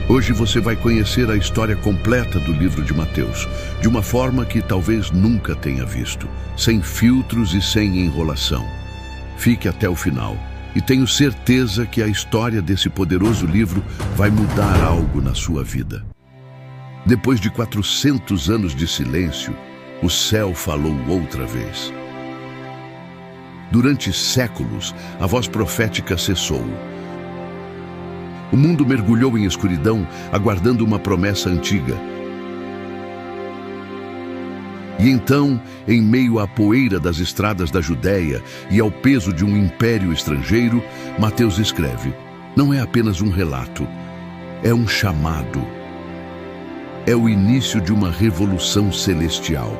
Hoje você vai conhecer a história completa do livro de Mateus, de uma forma que talvez nunca tenha visto, sem filtros e sem enrolação. Fique até o final e tenho certeza que a história desse poderoso livro vai mudar algo na sua vida. Depois de 400 anos de silêncio, o céu falou outra vez. Durante séculos, a voz profética cessou. O mundo mergulhou em escuridão, aguardando uma promessa antiga. E então, em meio à poeira das estradas da Judéia e ao peso de um império estrangeiro, Mateus escreve: não é apenas um relato, é um chamado. É o início de uma revolução celestial.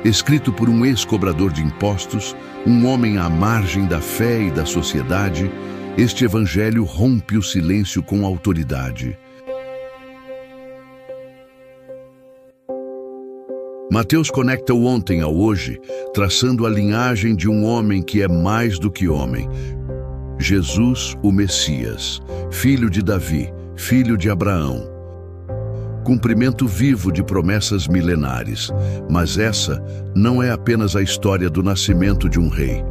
Escrito por um ex-cobrador de impostos, um homem à margem da fé e da sociedade, este evangelho rompe o silêncio com autoridade. Mateus conecta o ontem ao hoje, traçando a linhagem de um homem que é mais do que homem. Jesus, o Messias, filho de Davi, filho de Abraão. Cumprimento vivo de promessas milenares. Mas essa não é apenas a história do nascimento de um rei.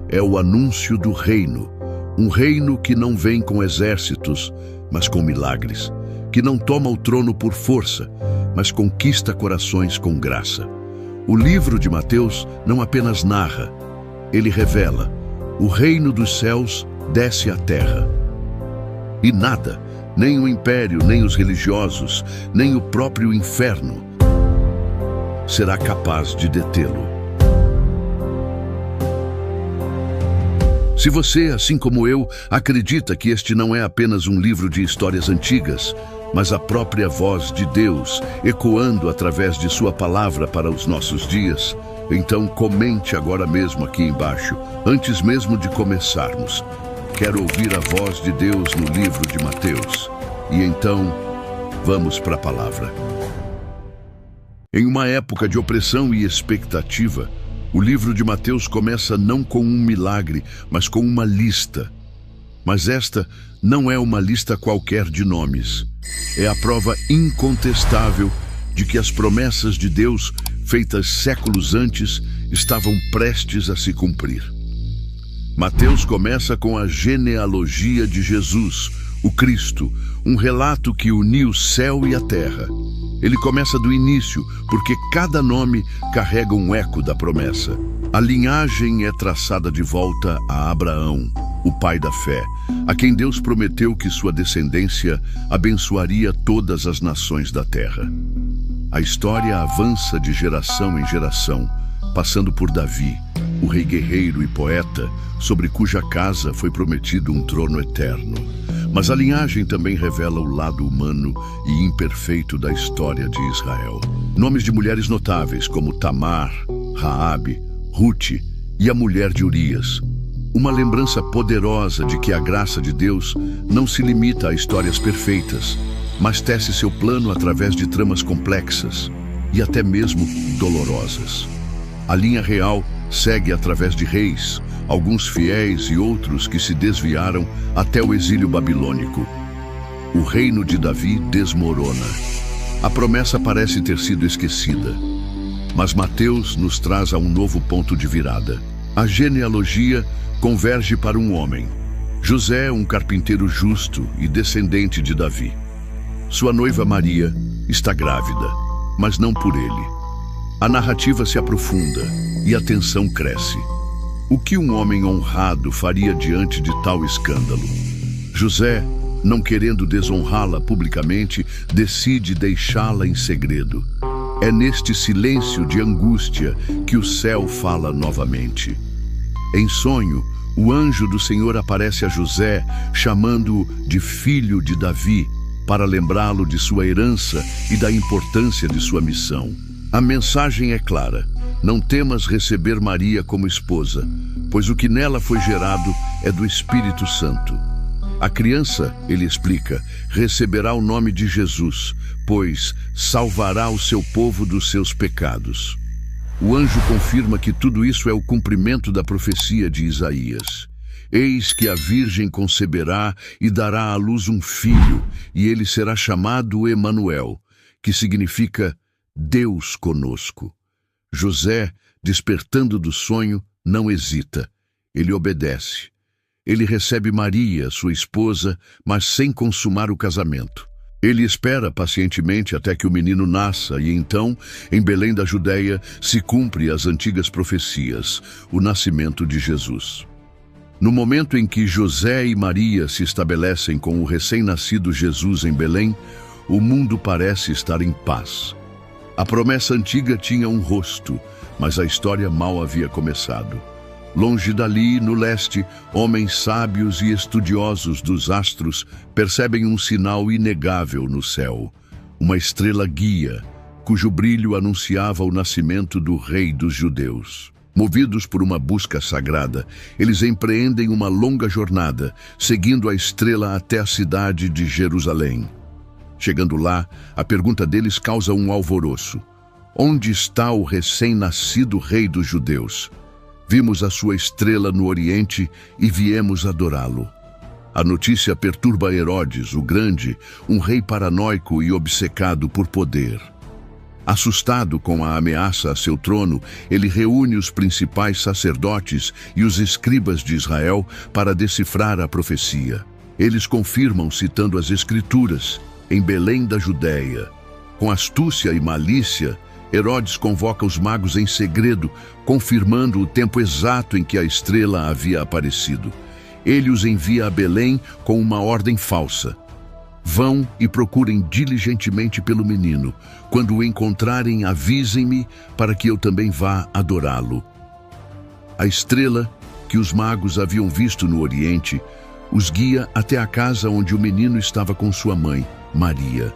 É o anúncio do reino. Um reino que não vem com exércitos, mas com milagres. Que não toma o trono por força, mas conquista corações com graça. O livro de Mateus não apenas narra, ele revela: o reino dos céus desce à terra. E nada, nem o império, nem os religiosos, nem o próprio inferno, será capaz de detê-lo. Se você, assim como eu, acredita que este não é apenas um livro de histórias antigas, mas a própria voz de Deus ecoando através de sua palavra para os nossos dias, então comente agora mesmo aqui embaixo, antes mesmo de começarmos. Quero ouvir a voz de Deus no livro de Mateus. E então, vamos para a palavra. Em uma época de opressão e expectativa, o livro de Mateus começa não com um milagre, mas com uma lista. Mas esta não é uma lista qualquer de nomes. É a prova incontestável de que as promessas de Deus, feitas séculos antes, estavam prestes a se cumprir. Mateus começa com a genealogia de Jesus, o Cristo, um relato que uniu o céu e a terra. Ele começa do início, porque cada nome carrega um eco da promessa. A linhagem é traçada de volta a Abraão, o pai da fé, a quem Deus prometeu que sua descendência abençoaria todas as nações da terra. A história avança de geração em geração, passando por Davi, o rei guerreiro e poeta, sobre cuja casa foi prometido um trono eterno. Mas a linhagem também revela o lado humano e imperfeito da história de Israel. Nomes de mulheres notáveis como Tamar, Raabe, Ruth e a mulher de Urias. Uma lembrança poderosa de que a graça de Deus não se limita a histórias perfeitas, mas tece seu plano através de tramas complexas e até mesmo dolorosas. A linha real segue através de reis, alguns fiéis e outros que se desviaram até o exílio babilônico. O reino de Davi desmorona. A promessa parece ter sido esquecida. Mas Mateus nos traz a um novo ponto de virada. A genealogia converge para um homem. José, um carpinteiro justo e descendente de Davi. Sua noiva Maria está grávida, mas não por ele. A narrativa se aprofunda e a tensão cresce. O que um homem honrado faria diante de tal escândalo? José, não querendo desonrá-la publicamente, decide deixá-la em segredo. É neste silêncio de angústia que o céu fala novamente. Em sonho, o anjo do Senhor aparece a José, chamando-o de filho de Davi, para lembrá-lo de sua herança e da importância de sua missão. A mensagem é clara: não temas receber Maria como esposa, pois o que nela foi gerado é do Espírito Santo. A criança, ele explica, receberá o nome de Jesus, pois salvará o seu povo dos seus pecados. O anjo confirma que tudo isso é o cumprimento da profecia de Isaías. Eis que a Virgem conceberá e dará à luz um filho, e ele será chamado Emanuel, que significa Deus conosco. José, despertando do sonho, não hesita. Ele obedece. Ele recebe Maria, sua esposa, mas sem consumar o casamento. Ele espera pacientemente até que o menino nasça e então, em Belém da Judeia, se cumpre as antigas profecias, o nascimento de Jesus. No momento em que José e Maria se estabelecem com o recém-nascido Jesus em Belém, o mundo parece estar em paz. A promessa antiga tinha um rosto, mas a história mal havia começado. Longe dali, no leste, homens sábios e estudiosos dos astros percebem um sinal inegável no céu. Uma estrela guia, cujo brilho anunciava o nascimento do Rei dos Judeus. Movidos por uma busca sagrada, eles empreendem uma longa jornada, seguindo a estrela até a cidade de Jerusalém. Chegando lá, a pergunta deles causa um alvoroço. Onde está o recém-nascido Rei dos Judeus? Vimos a sua estrela no Oriente e viemos adorá-lo. A notícia perturba Herodes, o Grande, um rei paranoico e obcecado por poder. Assustado com a ameaça a seu trono, ele reúne os principais sacerdotes e os escribas de Israel para decifrar a profecia. Eles confirmam, citando as Escrituras, em Belém da Judeia. Com astúcia e malícia, Herodes convoca os magos em segredo, confirmando o tempo exato em que a estrela havia aparecido. Ele os envia a Belém com uma ordem falsa. Vão e procurem diligentemente pelo menino. Quando o encontrarem, avisem-me para que eu também vá adorá-lo. A estrela, que os magos haviam visto no Oriente, os guia até a casa onde o menino estava com sua mãe, Maria.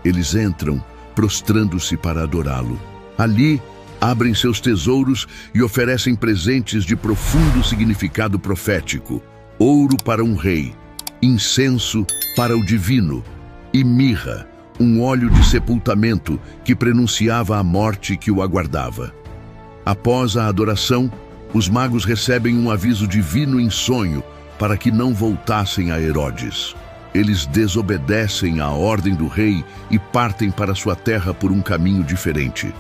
Eles entram, prostrando-se para adorá-lo. Ali, abrem seus tesouros e oferecem presentes de profundo significado profético: ouro para um rei, incenso para o divino e mirra, um óleo de sepultamento que prenunciava a morte que o aguardava. Após a adoração, os magos recebem um aviso divino em sonho para que não voltassem a Herodes. Eles desobedecem à ordem do rei e partem para sua terra por um caminho diferente.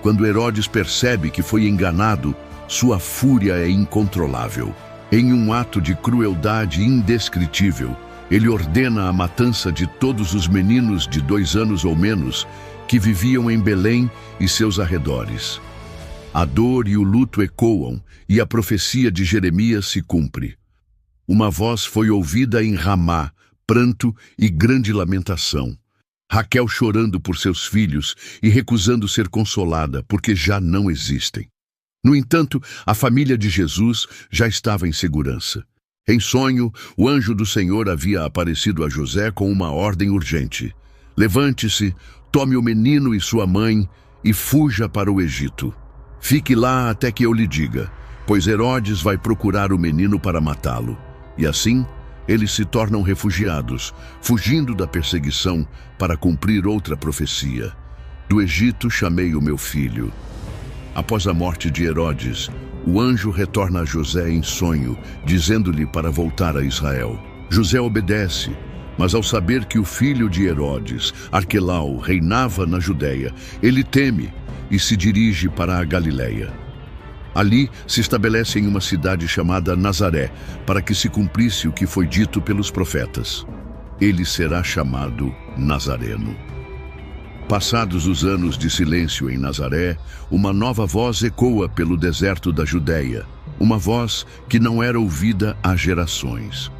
Quando Herodes percebe que foi enganado, sua fúria é incontrolável. Em um ato de crueldade indescritível, ele ordena a matança de todos os meninos de 2 anos ou menos que viviam em Belém e seus arredores. A dor e o luto ecoam e a profecia de Jeremias se cumpre. Uma voz foi ouvida em Ramá, pranto e grande lamentação. Raquel chorando por seus filhos e recusando ser consolada, porque já não existem. No entanto, a família de Jesus já estava em segurança. Em sonho, o anjo do Senhor havia aparecido a José com uma ordem urgente: levante-se, tome o menino e sua mãe e fuja para o Egito. Fique lá até que eu lhe diga, pois Herodes vai procurar o menino para matá-lo. E assim, eles se tornam refugiados, fugindo da perseguição para cumprir outra profecia: do Egito chamei o meu filho. Após a morte de Herodes, o anjo retorna a José em sonho, dizendo-lhe para voltar a Israel. José obedece, mas ao saber que o filho de Herodes, Arquelau, reinava na Judeia, ele teme e se dirige para a Galileia. Ali se estabelece em uma cidade chamada Nazaré, para que se cumprisse o que foi dito pelos profetas: ele será chamado Nazareno. Passados os anos de silêncio em Nazaré, uma nova voz ecoa pelo deserto da Judeia, uma voz que não era ouvida há gerações.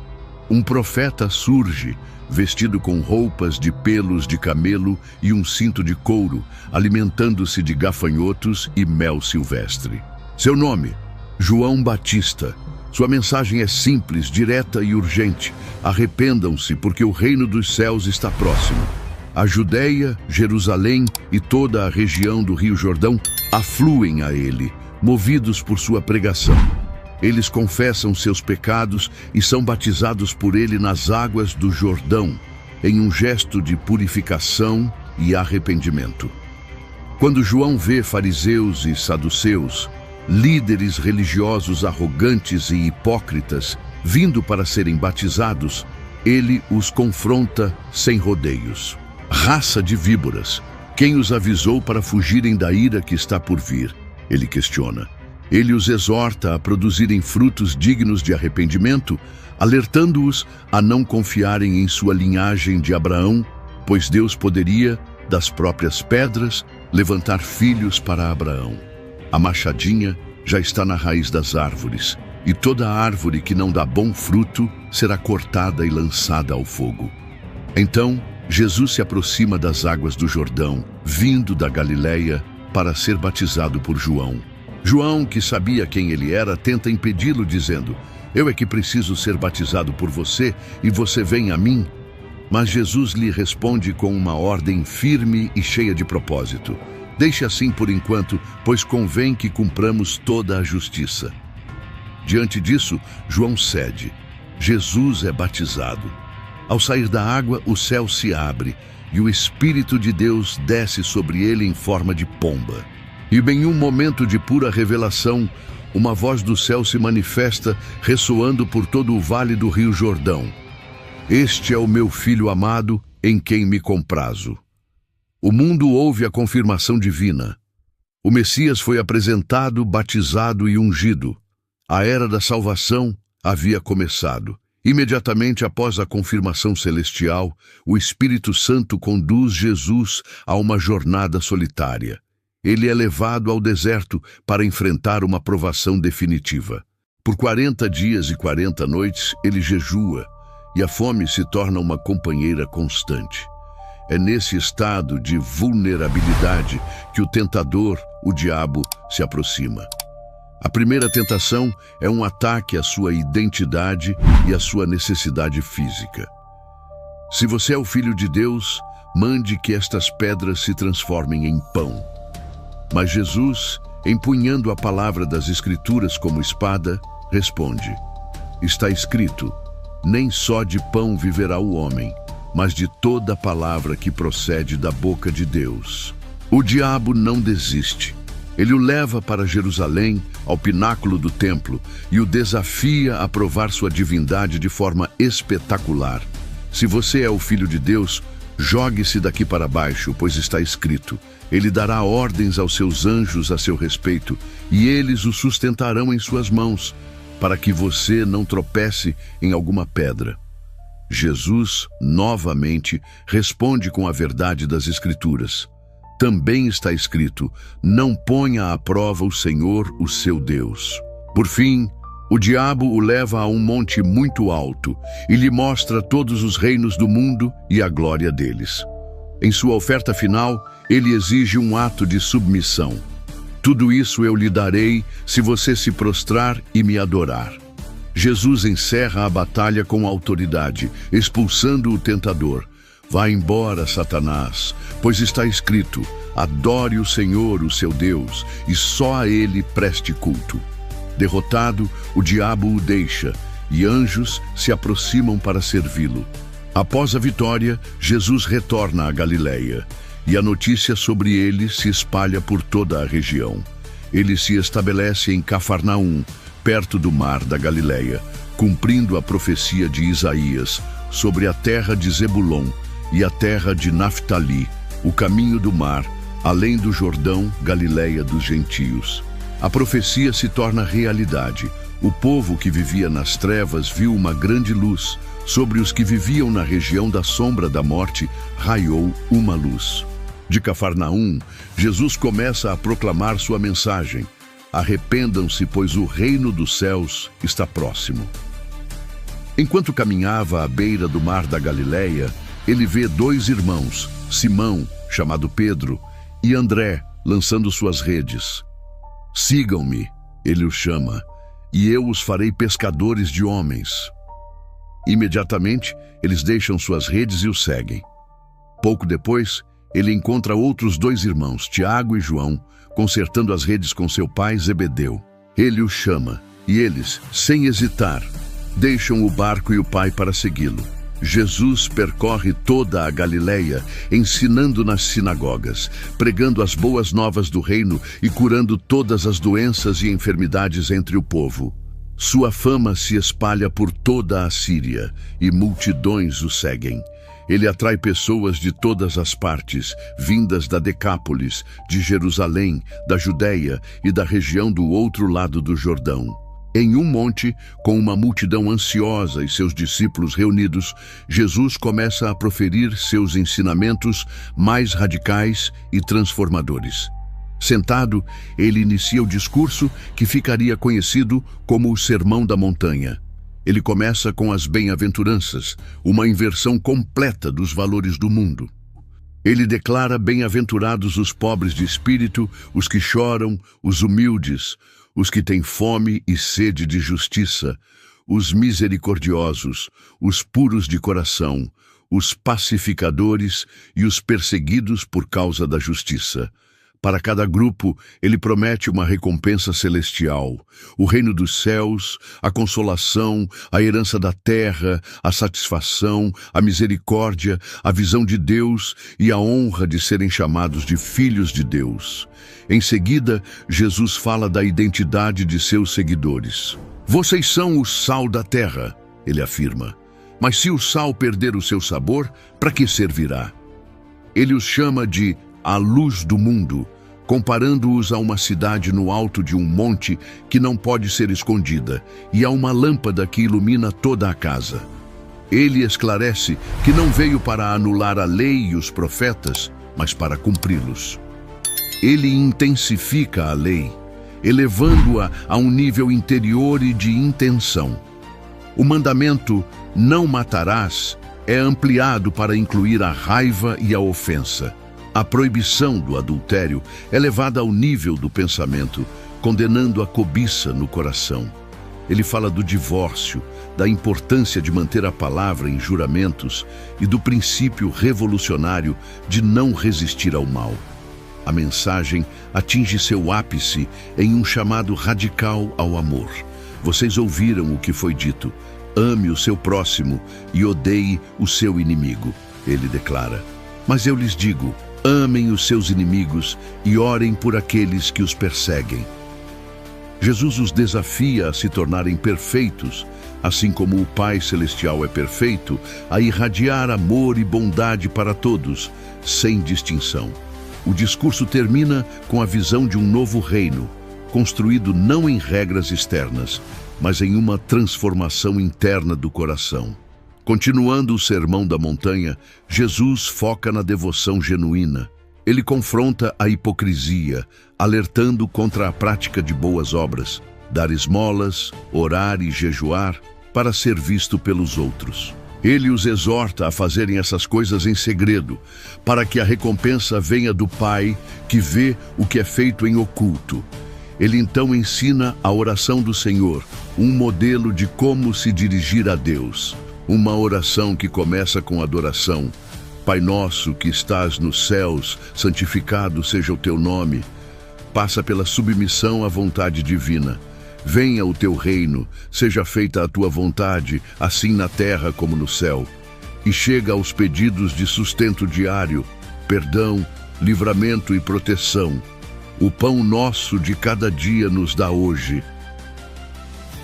Um profeta surge, vestido com roupas de pelos de camelo e um cinto de couro, alimentando-se de gafanhotos e mel silvestre. Seu nome, João Batista. Sua mensagem é simples, direta e urgente: arrependam-se, porque o reino dos céus está próximo. A Judeia, Jerusalém e toda a região do Rio Jordão afluem a ele, movidos por sua pregação. Eles confessam seus pecados e são batizados por ele nas águas do Jordão, em um gesto de purificação e arrependimento. Quando João vê fariseus e saduceus, líderes religiosos arrogantes e hipócritas, vindo para serem batizados, ele os confronta sem rodeios. Raça de víboras, quem os avisou para fugirem da ira que está por vir? Ele questiona. Ele os exorta a produzirem frutos dignos de arrependimento, alertando-os a não confiarem em sua linhagem de Abraão, pois Deus poderia, das próprias pedras, levantar filhos para Abraão. A machadinha já está na raiz das árvores, e toda árvore que não dá bom fruto será cortada e lançada ao fogo. Então, Jesus se aproxima das águas do Jordão, vindo da Galileia, para ser batizado por João. João, que sabia quem ele era, tenta impedi-lo, dizendo: "Eu é que preciso ser batizado por você, e você vem a mim?" Mas Jesus lhe responde com uma ordem firme e cheia de propósito: "Deixe assim por enquanto, pois convém que cumpramos toda a justiça." Diante disso, João cede. Jesus é batizado. Ao sair da água, o céu se abre, e o Espírito de Deus desce sobre ele em forma de pomba. E em um momento de pura revelação, uma voz do céu se manifesta, ressoando por todo o vale do Rio Jordão: "Este é o meu Filho amado, em quem me comprazo." O mundo ouve a confirmação divina. O Messias foi apresentado, batizado e ungido. A era da salvação havia começado. Imediatamente após a confirmação celestial, o Espírito Santo conduz Jesus a uma jornada solitária. Ele é levado ao deserto para enfrentar uma provação definitiva. Por 40 dias e 40 noites, ele jejua, e a fome se torna uma companheira constante. É nesse estado de vulnerabilidade que o tentador, o diabo, se aproxima. A primeira tentação é um ataque à sua identidade e à sua necessidade física. Se você é o Filho de Deus, mande que estas pedras se transformem em pão. Mas Jesus, empunhando a palavra das Escrituras como espada, responde: "Está escrito, nem só de pão viverá o homem, mas de toda palavra que procede da boca de Deus." O diabo não desiste. Ele o leva para Jerusalém, ao pináculo do templo, e o desafia a provar sua divindade de forma espetacular. Se você é o Filho de Deus, jogue-se daqui para baixo, pois está escrito: "Ele dará ordens aos seus anjos a seu respeito, e eles o sustentarão em suas mãos, para que você não tropece em alguma pedra." Jesus, novamente, responde com a verdade das Escrituras. Também está escrito: "Não ponha à prova o Senhor, o seu Deus." Por fim, o diabo o leva a um monte muito alto e lhe mostra todos os reinos do mundo e a glória deles. Em sua oferta final, ele exige um ato de submissão. "Tudo isso eu lhe darei se você se prostrar e me adorar." Jesus encerra a batalha com autoridade, expulsando o tentador. "Vá embora, Satanás, pois está escrito: adore o Senhor, o seu Deus, e só a ele preste culto." Derrotado, o diabo o deixa, e anjos se aproximam para servi-lo. Após a vitória, Jesus retorna à Galileia, e a notícia sobre ele se espalha por toda a região. Ele se estabelece em Cafarnaum, perto do mar da Galileia, cumprindo a profecia de Isaías sobre a terra de Zebulon e a terra de Naftali, o caminho do mar, além do Jordão, Galileia dos gentios. A profecia se torna realidade. O povo que vivia nas trevas viu uma grande luz. Sobre os que viviam na região da sombra da morte, raiou uma luz. De Cafarnaum, Jesus começa a proclamar sua mensagem: "Arrependam-se, pois o reino dos céus está próximo." Enquanto caminhava à beira do mar da Galileia, ele vê dois irmãos, Simão, chamado Pedro, e André, lançando suas redes. "Sigam-me", ele os chama, "e eu os farei pescadores de homens." Imediatamente, eles deixam suas redes e o seguem. Pouco depois, ele encontra outros dois irmãos, Tiago e João, consertando as redes com seu pai Zebedeu. Ele os chama, e eles, sem hesitar, deixam o barco e o pai para segui-lo. Jesus percorre toda a Galileia, ensinando nas sinagogas, pregando as boas novas do reino e curando todas as doenças e enfermidades entre o povo. Sua fama se espalha por toda a Síria e multidões o seguem. Ele atrai pessoas de todas as partes, vindas da Decápolis, de Jerusalém, da Judéia e da região do outro lado do Jordão. Em um monte, com uma multidão ansiosa e seus discípulos reunidos, Jesus começa a proferir seus ensinamentos mais radicais e transformadores. Sentado, ele inicia o discurso que ficaria conhecido como o Sermão da Montanha. Ele começa com as bem-aventuranças, uma inversão completa dos valores do mundo. Ele declara bem-aventurados os pobres de espírito, os que choram, os humildes, os que têm fome e sede de justiça, os misericordiosos, os puros de coração, os pacificadores e os perseguidos por causa da justiça. Para cada grupo, ele promete uma recompensa celestial, o reino dos céus, a consolação, a herança da terra, a satisfação, a misericórdia, a visão de Deus e a honra de serem chamados de filhos de Deus. Em seguida, Jesus fala da identidade de seus seguidores. Vocês são o sal da terra, ele afirma. Mas se o sal perder o seu sabor, para que servirá? Ele os chama de a luz do mundo, comparando-os a uma cidade no alto de um monte que não pode ser escondida, e a uma lâmpada que ilumina toda a casa. Ele esclarece que não veio para anular a lei e os profetas, mas para cumpri-los. Ele intensifica a lei, elevando-a a um nível interior e de intenção. O mandamento "não matarás" é ampliado para incluir a raiva e a ofensa. A proibição do adultério é levada ao nível do pensamento, condenando a cobiça no coração. Ele fala do divórcio, da importância de manter a palavra em juramentos e do princípio revolucionário de não resistir ao mal. A mensagem atinge seu ápice em um chamado radical ao amor. Vocês ouviram o que foi dito: ame o seu próximo e odeie o seu inimigo, ele declara. Mas eu lhes digo, amem os seus inimigos e orem por aqueles que os perseguem. Jesus os desafia a se tornarem perfeitos, assim como o Pai Celestial é perfeito, a irradiar amor e bondade para todos, sem distinção. O discurso termina com a visão de um novo reino, construído não em regras externas, mas em uma transformação interna do coração. Continuando o Sermão da Montanha, Jesus foca na devoção genuína. Ele confronta a hipocrisia, alertando contra a prática de boas obras, dar esmolas, orar e jejuar para ser visto pelos outros. Ele os exorta a fazerem essas coisas em segredo, para que a recompensa venha do Pai, que vê o que é feito em oculto. Ele então ensina a oração do Senhor, um modelo de como se dirigir a Deus. Uma oração que começa com adoração. Pai nosso que estás nos céus, santificado seja o teu nome. Passa pela submissão à vontade divina. Venha o teu reino, seja feita a tua vontade, assim na terra como no céu. E chega aos pedidos de sustento diário, perdão, livramento e proteção. O pão nosso de cada dia nos dá hoje.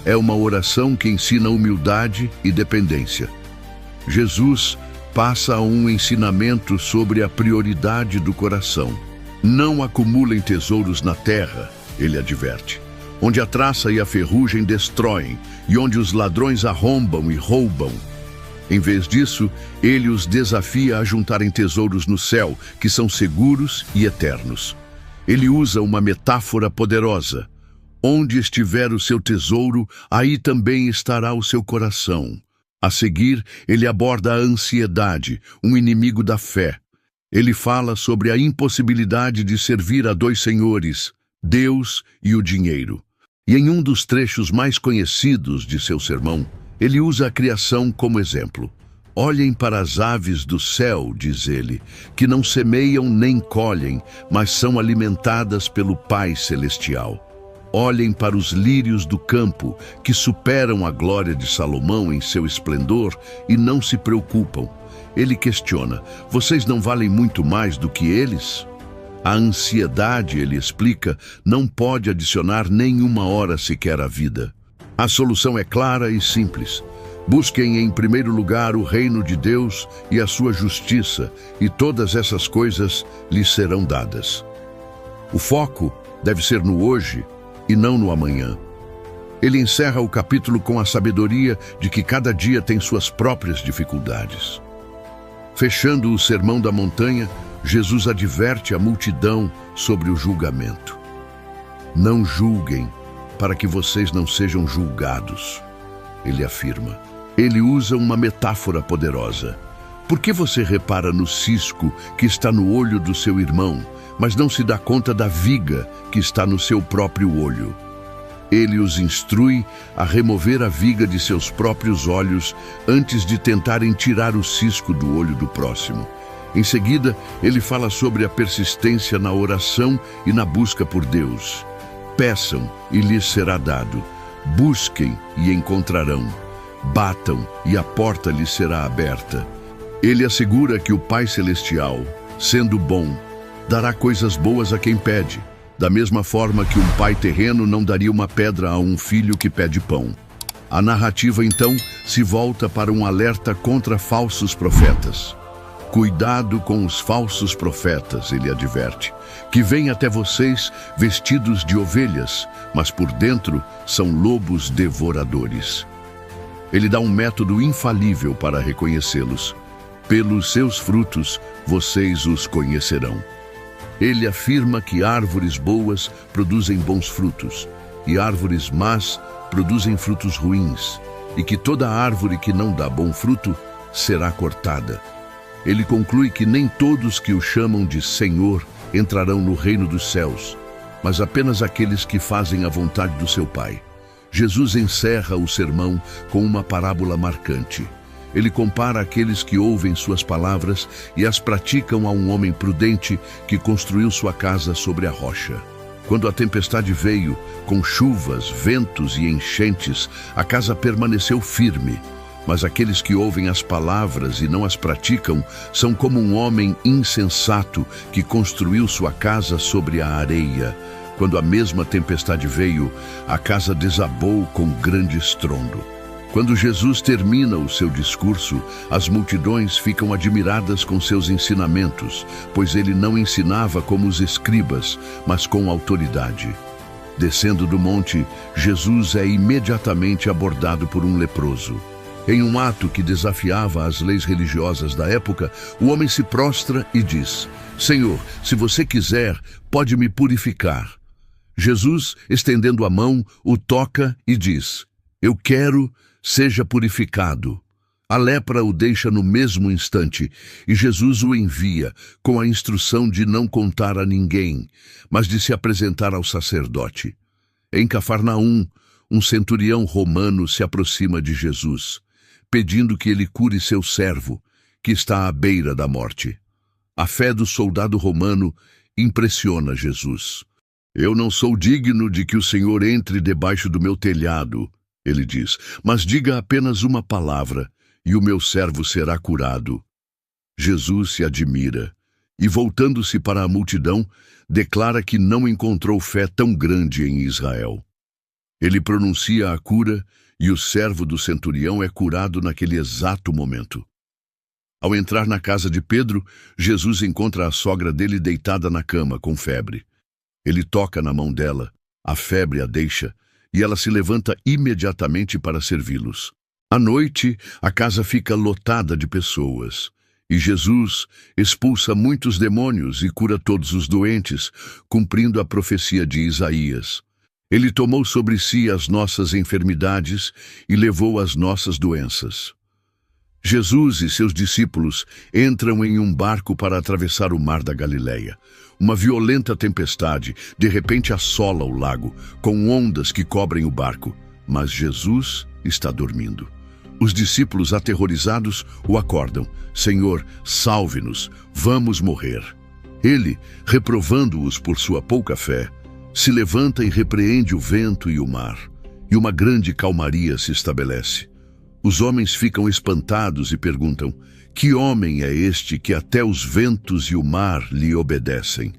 É uma oração que ensina humildade e dependência. Jesus passa a um ensinamento sobre a prioridade do coração. Não acumulem tesouros na terra, ele adverte, onde a traça e a ferrugem destroem, e onde os ladrões arrombam e roubam. Em vez disso, ele os desafia a juntarem tesouros no céu, que são seguros e eternos. Ele usa uma metáfora poderosa. Onde estiver o seu tesouro, aí também estará o seu coração. A seguir, ele aborda a ansiedade, um inimigo da fé. Ele fala sobre a impossibilidade de servir a dois senhores, Deus e o dinheiro. E em um dos trechos mais conhecidos de seu sermão, ele usa a criação como exemplo. Olhem para as aves do céu, diz ele, que não semeiam nem colhem, mas são alimentadas pelo Pai Celestial. Olhem para os lírios do campo, que superam a glória de Salomão em seu esplendor e não se preocupam. Ele questiona: vocês não valem muito mais do que eles? A ansiedade, ele explica, não pode adicionar nenhuma hora sequer à vida. A solução é clara e simples. Busquem em primeiro lugar o reino de Deus e a sua justiça, e todas essas coisas lhes serão dadas. O foco deve ser no hoje e não no amanhã. Ele encerra o capítulo com a sabedoria de que cada dia tem suas próprias dificuldades. Fechando o Sermão da Montanha, Jesus adverte a multidão sobre o julgamento. Não julguem, para que vocês não sejam julgados, ele afirma. Ele usa uma metáfora poderosa. Por que você repara no cisco que está no olho do seu irmão, mas não se dá conta da viga que está no seu próprio olho? Ele os instrui a remover a viga de seus próprios olhos antes de tentarem tirar o cisco do olho do próximo. Em seguida, ele fala sobre a persistência na oração e na busca por Deus. Peçam e lhes será dado. Busquem e encontrarão. Batam e a porta lhes será aberta. Ele assegura que o Pai Celestial, sendo bom, dará coisas boas a quem pede, da mesma forma que um pai terreno não daria uma pedra a um filho que pede pão. A narrativa, então, se volta para um alerta contra falsos profetas. Cuidado com os falsos profetas, ele adverte, que vêm até vocês vestidos de ovelhas, mas por dentro são lobos devoradores. Ele dá um método infalível para reconhecê-los. Pelos seus frutos, vocês os conhecerão. Ele afirma que árvores boas produzem bons frutos, e árvores más produzem frutos ruins, e que toda árvore que não dá bom fruto será cortada. Ele conclui que nem todos que o chamam de Senhor entrarão no reino dos céus, mas apenas aqueles que fazem a vontade do seu Pai. Jesus encerra o sermão com uma parábola marcante. Ele compara aqueles que ouvem suas palavras e as praticam a um homem prudente que construiu sua casa sobre a rocha. Quando a tempestade veio, com chuvas, ventos e enchentes, a casa permaneceu firme. Mas aqueles que ouvem as palavras e não as praticam são como um homem insensato que construiu sua casa sobre a areia. Quando a mesma tempestade veio, a casa desabou com grande estrondo. Quando Jesus termina o seu discurso, as multidões ficam admiradas com seus ensinamentos, pois ele não ensinava como os escribas, mas com autoridade. Descendo do monte, Jesus é imediatamente abordado por um leproso. Em um ato que desafiava as leis religiosas da época, o homem se prostra e diz: Senhor, se você quiser, pode me purificar. Jesus, estendendo a mão, o toca e diz: Eu quero, seja purificado. A lepra o deixa no mesmo instante, e Jesus o envia, com a instrução de não contar a ninguém, mas de se apresentar ao sacerdote. Em Cafarnaum, um centurião romano se aproxima de Jesus, pedindo que ele cure seu servo, que está à beira da morte. A fé do soldado romano impressiona Jesus. Eu não sou digno de que o Senhor entre debaixo do meu telhado, ele diz, mas diga apenas uma palavra, e o meu servo será curado. Jesus se admira, e voltando-se para a multidão, declara que não encontrou fé tão grande em Israel. Ele pronuncia a cura, e o servo do centurião é curado naquele exato momento. Ao entrar na casa de Pedro, Jesus encontra a sogra dele deitada na cama, com febre. Ele toca na mão dela, a febre a deixa, e ela se levanta imediatamente para servi-los. À noite, a casa fica lotada de pessoas, e Jesus expulsa muitos demônios e cura todos os doentes, cumprindo a profecia de Isaías. Ele tomou sobre si as nossas enfermidades e levou as nossas doenças. Jesus e seus discípulos entram em um barco para atravessar o mar da Galileia. Uma violenta tempestade de repente assola o lago, com ondas que cobrem o barco, mas Jesus está dormindo. Os discípulos aterrorizados o acordam. Senhor, salve-nos, vamos morrer. Ele, reprovando-os por sua pouca fé, Se levanta e repreende o vento e o mar, e uma grande calmaria se estabelece. Os homens ficam espantados e perguntam: que homem é este que até os ventos e o mar lhe obedecem?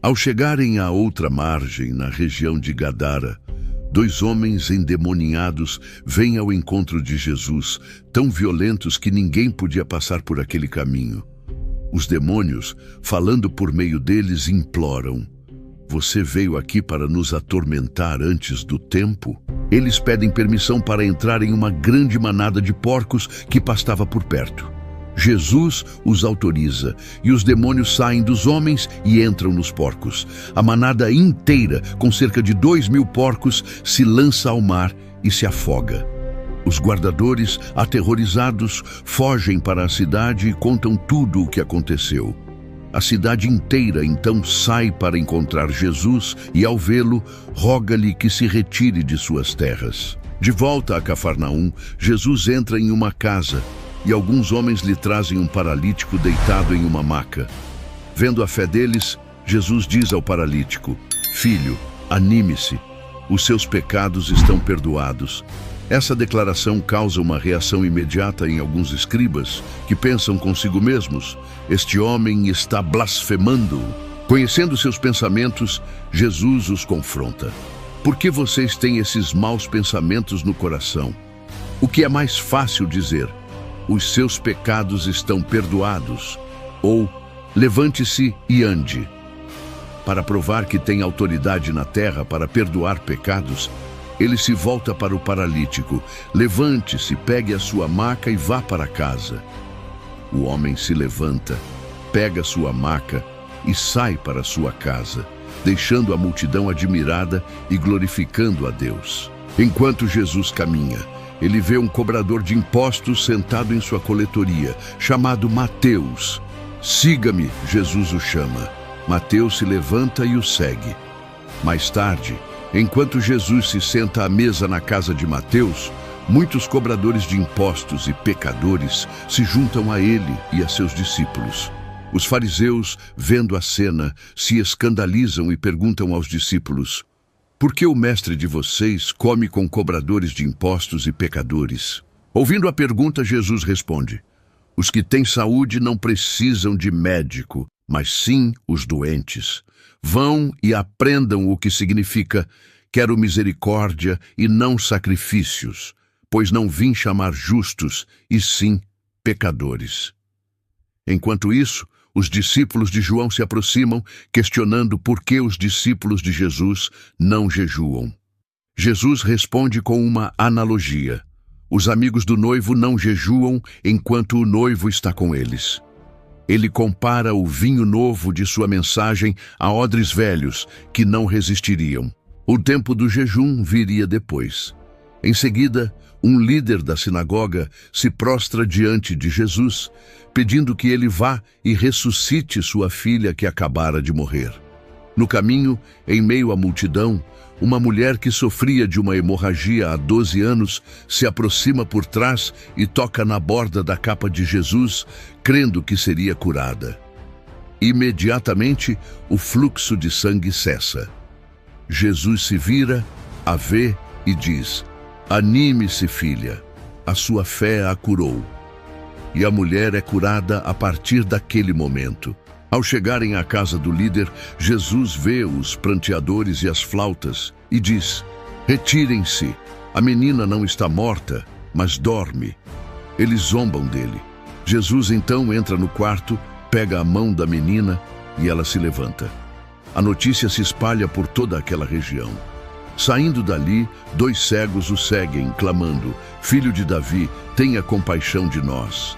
Ao chegarem à outra margem, na região de Gadara, 2 homens endemoniados vêm ao encontro de Jesus, tão violentos que ninguém podia passar por aquele caminho. Os demônios, falando por meio deles, imploram: você veio aqui para nos atormentar antes do tempo? Eles pedem permissão para entrar em uma grande manada de porcos que pastava por perto. Jesus os autoriza, e os demônios saem dos homens e entram nos porcos. A manada inteira, com cerca de 2.000 porcos, se lança ao mar e se afoga. Os guardadores, aterrorizados, fogem para a cidade e contam tudo o que aconteceu. A cidade inteira então sai para encontrar Jesus e, ao vê-lo, roga-lhe que se retire de suas terras. De volta a Cafarnaum, Jesus entra em uma casa e alguns homens lhe trazem um paralítico deitado em uma maca. Vendo a fé deles, Jesus diz ao paralítico: filho, anime-se, os seus pecados estão perdoados. Essa declaração causa uma reação imediata em alguns escribas, que pensam consigo mesmos: este homem está blasfemando. Conhecendo seus pensamentos, Jesus os confronta: por que vocês têm esses maus pensamentos no coração? O que é mais fácil dizer: os seus pecados estão perdoados, ou levante-se e ande? Para provar que tem autoridade na terra para perdoar pecados, ele se volta para o paralítico: levante-se, pegue a sua maca e vá para casa. O homem se levanta, pega sua maca e sai para sua casa, deixando a multidão admirada e glorificando a Deus. Enquanto Jesus caminha, ele vê um cobrador de impostos sentado em sua coletoria, chamado Mateus. Siga-me, Jesus o chama. Mateus se levanta e o segue. Mais tarde, enquanto Jesus se senta à mesa na casa de Mateus, muitos cobradores de impostos e pecadores se juntam a ele e a seus discípulos. Os fariseus, vendo a cena, se escandalizam e perguntam aos discípulos: por que o mestre de vocês come com cobradores de impostos e pecadores? Ouvindo a pergunta, Jesus responde: os que têm saúde não precisam de médico, mas sim os doentes. Vão e aprendam o que significa: quero misericórdia e não sacrifícios, pois não vim chamar justos, e sim pecadores. Enquanto isso, os discípulos de João se aproximam, questionando por que os discípulos de Jesus não jejuam. Jesus responde com uma analogia: os amigos do noivo não jejuam enquanto o noivo está com eles. Ele compara o vinho novo de sua mensagem a odres velhos que não resistiriam. O tempo do jejum viria depois. Em seguida, um líder da sinagoga se prostra diante de Jesus, pedindo que ele vá e ressuscite sua filha que acabara de morrer. No caminho, em meio à multidão, uma mulher que sofria de uma hemorragia há 12 anos se aproxima por trás e toca na borda da capa de Jesus, crendo que seria curada. Imediatamente, o fluxo de sangue cessa. Jesus se vira, a vê e diz: anime-se, filha, a sua fé a curou. E a mulher é curada a partir daquele momento. Ao chegarem à casa do líder, Jesus vê os pranteadores e as flautas e diz: retirem-se, a menina não está morta, mas dorme. Eles zombam dele. Jesus então entra no quarto, pega a mão da menina e ela se levanta. A notícia se espalha por toda aquela região. Saindo dali, 2 cegos o seguem, clamando: filho de Davi, tenha compaixão de nós.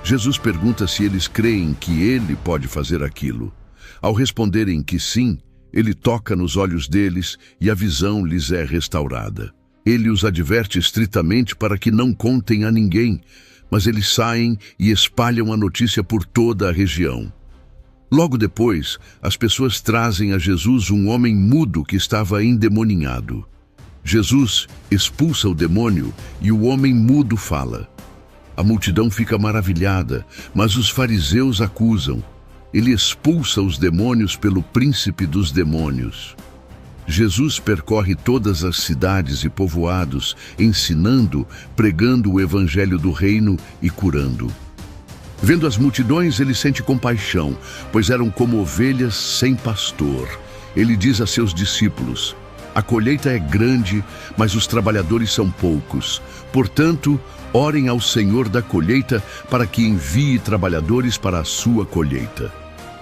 Jesus pergunta se eles creem que ele pode fazer aquilo. Ao responderem que sim, ele toca nos olhos deles e a visão lhes é restaurada. Ele os adverte estritamente para que não contem a ninguém, mas eles saem e espalham a notícia por toda a região. Logo depois, as pessoas trazem a Jesus um homem mudo que estava endemoninhado. Jesus expulsa o demônio e o homem mudo fala. A multidão fica maravilhada, mas os fariseus acusam. Ele expulsa os demônios pelo príncipe dos demônios. Jesus percorre todas as cidades e povoados, ensinando, pregando o evangelho do reino e curando. Vendo as multidões, ele sente compaixão, pois eram como ovelhas sem pastor. Ele diz a seus discípulos: a colheita é grande, mas os trabalhadores são poucos. Portanto, orem ao Senhor da colheita para que envie trabalhadores para a sua colheita.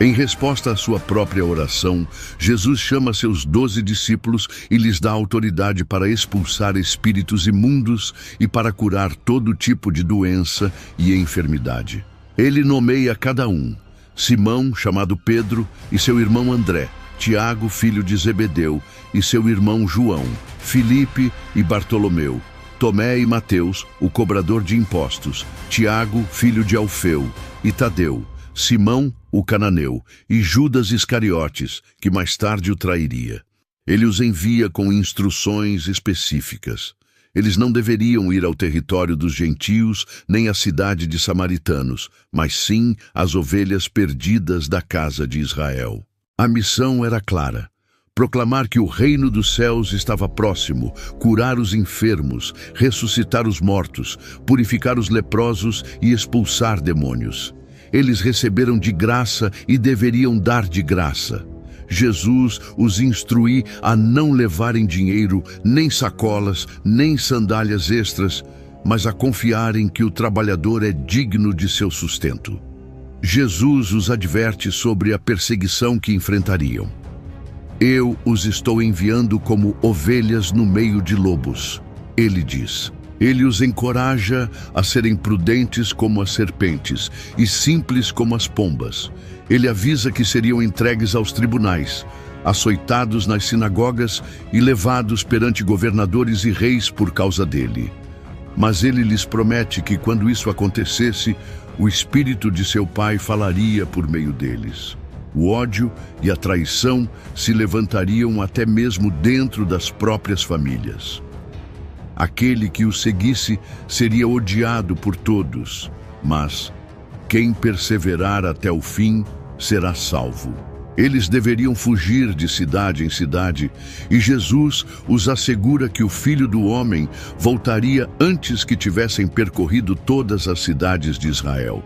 Em resposta à sua própria oração, Jesus chama seus 12 discípulos e lhes dá autoridade para expulsar espíritos imundos e para curar todo tipo de doença e enfermidade. Ele nomeia cada um: Simão, chamado Pedro, e seu irmão André, Tiago, filho de Zebedeu, e seu irmão João, Filipe e Bartolomeu, Tomé e Mateus, o cobrador de impostos, Tiago, filho de Alfeu, e Tadeu, Simão, o cananeu, e Judas Iscariotes, que mais tarde o trairia. Ele os envia com instruções específicas. Eles não deveriam ir ao território dos gentios, nem à cidade de samaritanos, mas sim às ovelhas perdidas da casa de Israel. A missão era clara: proclamar que o reino dos céus estava próximo, curar os enfermos, ressuscitar os mortos, purificar os leprosos e expulsar demônios. Eles receberam de graça e deveriam dar de graça. Jesus os instruiu a não levarem dinheiro, nem sacolas, nem sandálias extras, mas a confiarem que o trabalhador é digno de seu sustento. Jesus os adverte sobre a perseguição que enfrentariam. Eu os estou enviando como ovelhas no meio de lobos, ele diz. Ele os encoraja a serem prudentes como as serpentes e simples como as pombas. Ele avisa que seriam entregues aos tribunais, açoitados nas sinagogas e levados perante governadores e reis por causa dele. Mas ele lhes promete que, quando isso acontecesse, o Espírito de seu Pai falaria por meio deles. O ódio e a traição se levantariam até mesmo dentro das próprias famílias. Aquele que o seguisse seria odiado por todos, mas quem perseverar até o fim será salvo. Eles deveriam fugir de cidade em cidade, e Jesus os assegura que o Filho do Homem voltaria antes que tivessem percorrido todas as cidades de Israel.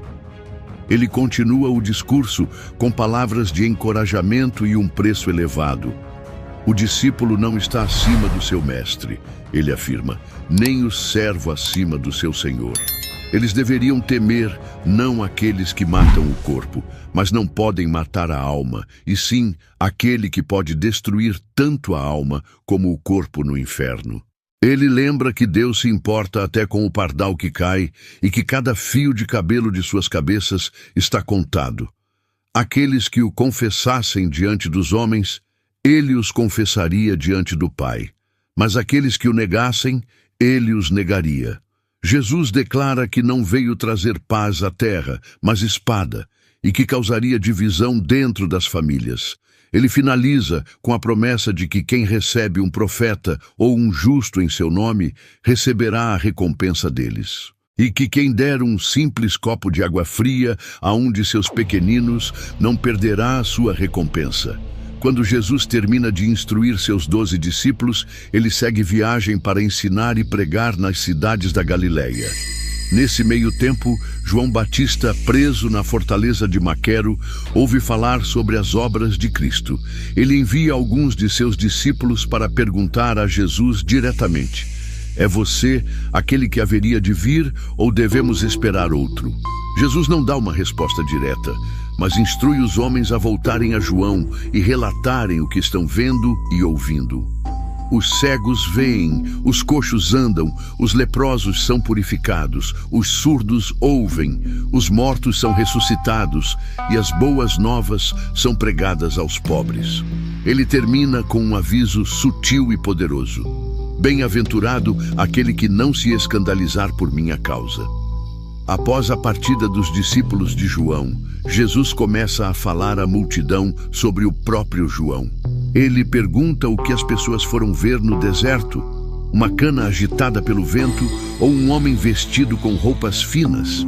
Ele continua o discurso com palavras de encorajamento e um preço elevado. O discípulo não está acima do seu mestre, ele afirma, nem o servo acima do seu senhor. Eles deveriam temer não aqueles que matam o corpo, mas não podem matar a alma, e sim aquele que pode destruir tanto a alma como o corpo no inferno. Ele lembra que Deus se importa até com o pardal que cai e que cada fio de cabelo de suas cabeças está contado. Aqueles que o confessassem diante dos homens, ele os confessaria diante do Pai, mas aqueles que o negassem, ele os negaria. Jesus declara que não veio trazer paz à terra, mas espada, e que causaria divisão dentro das famílias. Ele finaliza com a promessa de que quem recebe um profeta ou um justo em seu nome, receberá a recompensa deles. E que quem der um simples copo de água fria a um de seus pequeninos, não perderá a sua recompensa. Quando Jesus termina de instruir seus 12 discípulos, ele segue viagem para ensinar e pregar nas cidades da Galileia. Nesse meio tempo, João Batista, preso na fortaleza de Maquero, ouve falar sobre as obras de Cristo. Ele envia alguns de seus discípulos para perguntar a Jesus diretamente: é você aquele que haveria de vir ou devemos esperar outro? Jesus não dá uma resposta direta, mas instrui os homens a voltarem a João e relatarem o que estão vendo e ouvindo. Os cegos veem, os coxos andam, os leprosos são purificados, os surdos ouvem, os mortos são ressuscitados e as boas novas são pregadas aos pobres. Ele termina com um aviso sutil e poderoso: bem-aventurado aquele que não se escandalizar por minha causa. Após a partida dos discípulos de João, Jesus começa a falar à multidão sobre o próprio João. Ele pergunta o que as pessoas foram ver no deserto: uma cana agitada pelo vento ou um homem vestido com roupas finas?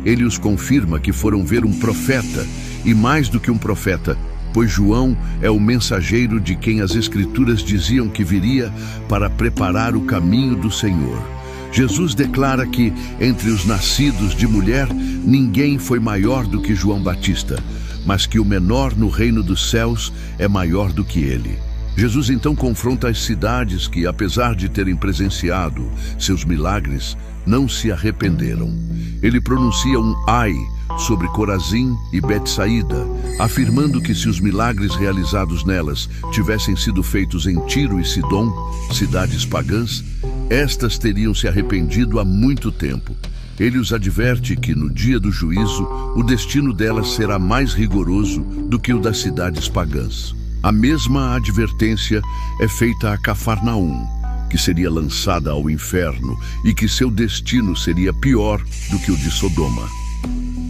Ele os confirma que foram ver um profeta, e mais do que um profeta, pois João é o mensageiro de quem as Escrituras diziam que viria para preparar o caminho do Senhor. Jesus declara que, entre os nascidos de mulher, ninguém foi maior do que João Batista, mas que o menor no reino dos céus é maior do que ele. Jesus então confronta as cidades que, apesar de terem presenciado seus milagres, não se arrependeram. Ele pronuncia um ai sobre Corazim e Betsaída, afirmando que se os milagres realizados nelas tivessem sido feitos em Tiro e Sidom, cidades pagãs, estas teriam se arrependido há muito tempo. Ele os adverte que no dia do juízo, o destino delas será mais rigoroso do que o das cidades pagãs. A mesma advertência é feita a Cafarnaum, que seria lançada ao inferno e que seu destino seria pior do que o de Sodoma.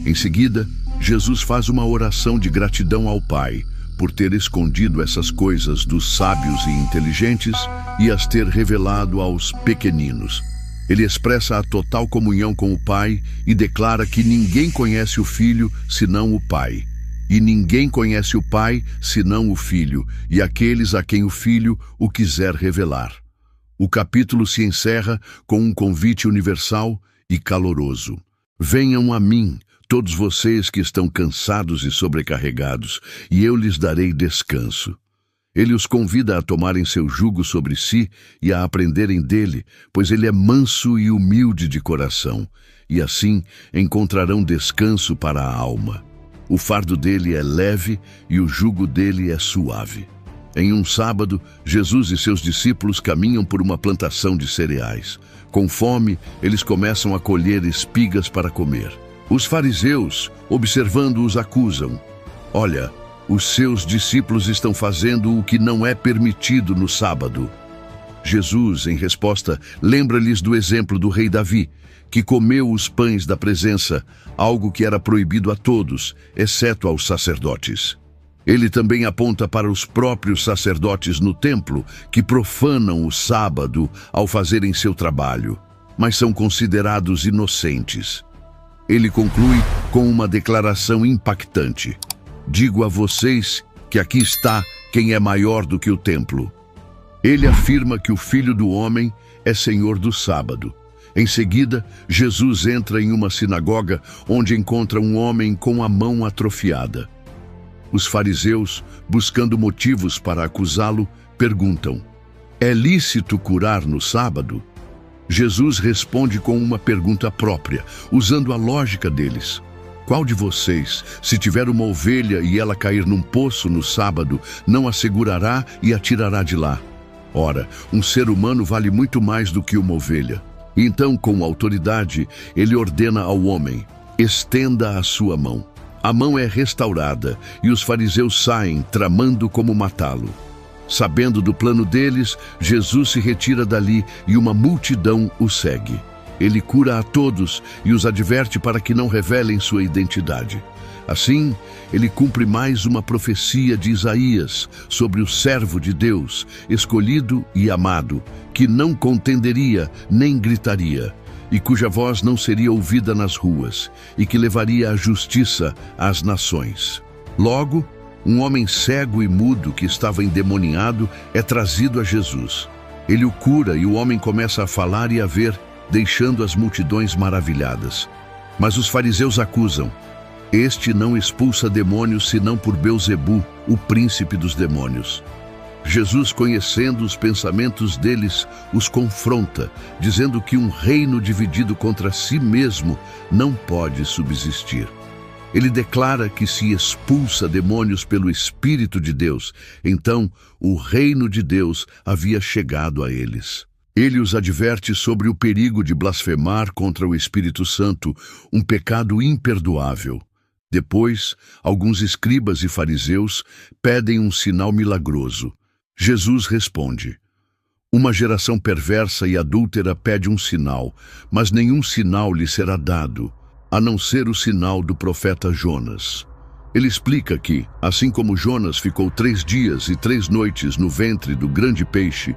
Em seguida, Jesus faz uma oração de gratidão ao Pai por ter escondido essas coisas dos sábios e inteligentes e as ter revelado aos pequeninos. Ele expressa a total comunhão com o Pai e declara que ninguém conhece o Filho senão o Pai. E ninguém conhece o Pai senão o Filho, e aqueles a quem o Filho o quiser revelar. O capítulo se encerra com um convite universal e caloroso. Venham a mim, todos vocês que estão cansados e sobrecarregados, e eu lhes darei descanso. Ele os convida a tomarem seu jugo sobre si e a aprenderem dele, pois ele é manso e humilde de coração, e assim encontrarão descanso para a alma. O fardo dele é leve e o jugo dele é suave. Em um sábado, Jesus e seus discípulos caminham por uma plantação de cereais. Com fome, eles começam a colher espigas para comer. Os fariseus, observando-os, acusam: "Olha, os seus discípulos estão fazendo o que não é permitido no sábado." Jesus, em resposta, lembra-lhes do exemplo do rei Davi, que comeu os pães da presença, algo que era proibido a todos, exceto aos sacerdotes. Ele também aponta para os próprios sacerdotes no templo, que profanam o sábado ao fazerem seu trabalho, mas são considerados inocentes. Ele conclui com uma declaração impactante: "Digo a vocês que aqui está quem é maior do que o templo." Ele afirma que o Filho do Homem é Senhor do sábado. Em seguida, Jesus entra em uma sinagoga onde encontra um homem com a mão atrofiada. Os fariseus, buscando motivos para acusá-lo, perguntam: "É lícito curar no sábado?" Jesus responde com uma pergunta própria, usando a lógica deles. Qual de vocês, se tiver uma ovelha e ela cair num poço no sábado, não a segurará e a tirará de lá? Ora, um ser humano vale muito mais do que uma ovelha. Então, com autoridade, ele ordena ao homem: "Estenda a sua mão." A mão é restaurada e os fariseus saem tramando como matá-lo. Sabendo do plano deles, Jesus se retira dali e uma multidão o segue. Ele cura a todos e os adverte para que não revelem sua identidade. Assim, ele cumpre mais uma profecia de Isaías sobre o servo de Deus, escolhido e amado, que não contenderia nem gritaria, e cuja voz não seria ouvida nas ruas, e que levaria a justiça às nações. Logo, um homem cego e mudo que estava endemoniado é trazido a Jesus. Ele o cura e o homem começa a falar e a ver, deixando as multidões maravilhadas. Mas os fariseus acusam: "Este não expulsa demônios senão por Belzebu, o príncipe dos demônios." Jesus, conhecendo os pensamentos deles, os confronta, dizendo que um reino dividido contra si mesmo não pode subsistir. Ele declara que se expulsa demônios pelo Espírito de Deus, então o reino de Deus havia chegado a eles. Ele os adverte sobre o perigo de blasfemar contra o Espírito Santo, um pecado imperdoável. Depois, alguns escribas e fariseus pedem um sinal milagroso. Jesus responde: "Uma geração perversa e adúltera pede um sinal, mas nenhum sinal lhe será dado, a não ser o sinal do profeta Jonas." Ele explica que, assim como Jonas ficou 3 dias e 3 noites no ventre do grande peixe,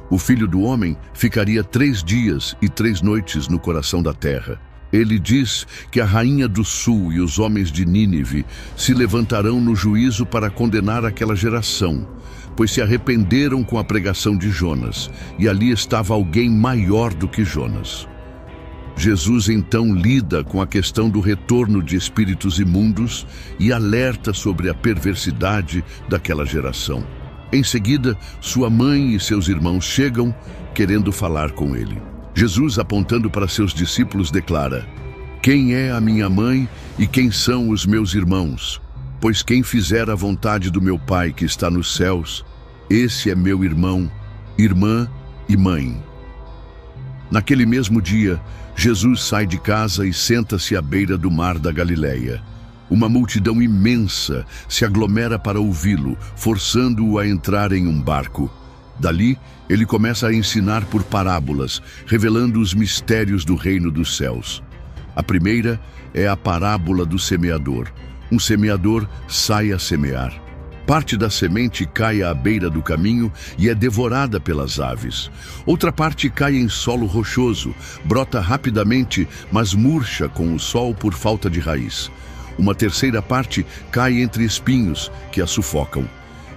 o Filho do Homem ficaria 3 dias e 3 noites no coração da terra. Ele diz que a rainha do sul e os homens de Nínive se levantarão no juízo para condenar aquela geração, pois se arrependeram com a pregação de Jonas, e ali estava alguém maior do que Jonas. Jesus então lida com a questão do retorno de espíritos imundos e alerta sobre a perversidade daquela geração. Em seguida, sua mãe e seus irmãos chegam querendo falar com ele. Jesus, apontando para seus discípulos, declara: "Quem é a minha mãe e quem são os meus irmãos? Pois quem fizer a vontade do meu Pai que está nos céus, esse é meu irmão, irmã e mãe." Naquele mesmo dia, Jesus sai de casa e senta-se à beira do mar da Galileia. Uma multidão imensa se aglomera para ouvi-lo, forçando-o a entrar em um barco. Dali, ele começa a ensinar por parábolas, revelando os mistérios do reino dos céus. A primeira é a parábola do semeador. Um semeador sai a semear. Parte da semente cai à beira do caminho e é devorada pelas aves. Outra parte cai em solo rochoso, brota rapidamente, mas murcha com o sol por falta de raiz. Uma terceira parte cai entre espinhos, que a sufocam.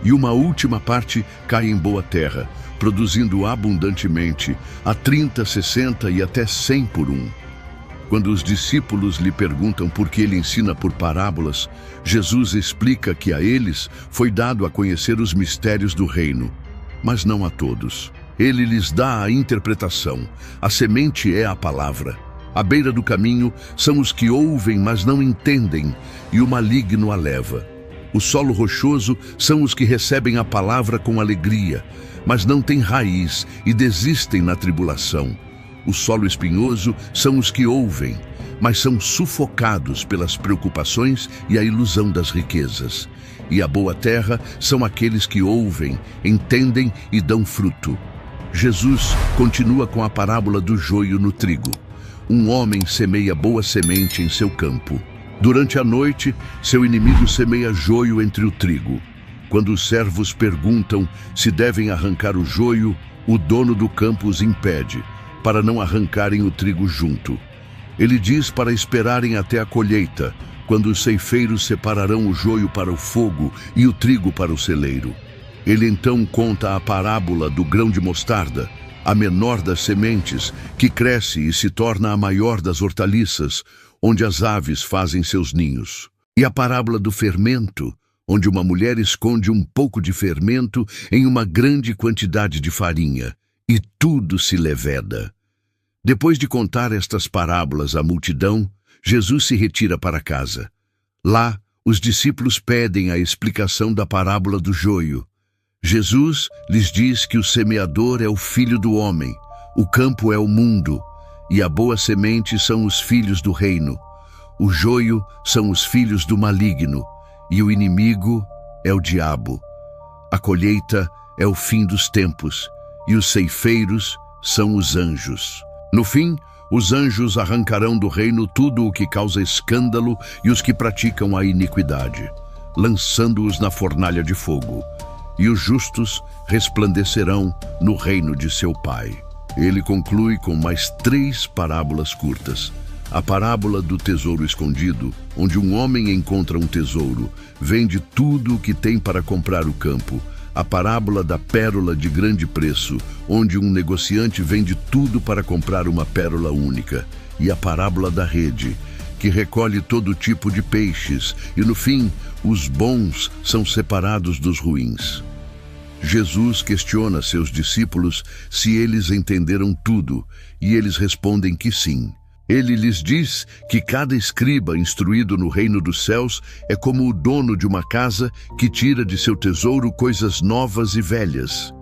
E uma última parte cai em boa terra, produzindo abundantemente, a 30, 60 e até 100 por um. Quando os discípulos lhe perguntam por que ele ensina por parábolas, Jesus explica que a eles foi dado a conhecer os mistérios do reino, mas não a todos. Ele lhes dá a interpretação. A semente é a palavra. À beira do caminho são os que ouvem, mas não entendem, e o maligno a leva. O solo rochoso são os que recebem a palavra com alegria, mas não têm raiz e desistem na tribulação. O solo espinhoso são os que ouvem, mas são sufocados pelas preocupações e a ilusão das riquezas. E a boa terra são aqueles que ouvem, entendem e dão fruto. Jesus continua com a parábola do joio no trigo. Um homem semeia boa semente em seu campo. Durante a noite, seu inimigo semeia joio entre o trigo. Quando os servos perguntam se devem arrancar o joio, o dono do campo os impede, para não arrancarem o trigo junto. Ele diz para esperarem até a colheita, quando os ceifeiros separarão o joio para o fogo e o trigo para o celeiro. Ele então conta a parábola do grão de mostarda, a menor das sementes, que cresce e se torna a maior das hortaliças, onde as aves fazem seus ninhos. E a parábola do fermento, onde uma mulher esconde um pouco de fermento em uma grande quantidade de farinha, e tudo se leveda. Depois de contar estas parábolas à multidão, Jesus se retira para casa. Lá, os discípulos pedem a explicação da parábola do joio. Jesus lhes diz que o semeador é o filho do homem, o campo é o mundo, e a boa semente são os filhos do reino. O joio são os filhos do maligno, e o inimigo é o diabo. A colheita é o fim dos tempos, e os ceifeiros são os anjos. No fim, os anjos arrancarão do reino tudo o que causa escândalo e os que praticam a iniquidade, lançando-os na fornalha de fogo. E os justos resplandecerão no reino de seu Pai. Ele conclui com mais 3 parábolas curtas. A parábola do tesouro escondido, onde um homem encontra um tesouro, vende tudo o que tem para comprar o campo. A parábola da pérola de grande preço, onde um negociante vende tudo para comprar uma pérola única. E a parábola da rede, que recolhe todo tipo de peixes, e no fim, os bons são separados dos ruins. Jesus questiona seus discípulos se eles entenderam tudo, e eles respondem que sim. Ele lhes diz que cada escriba instruído no reino dos céus é como o dono de uma casa que tira de seu tesouro coisas novas e velhas.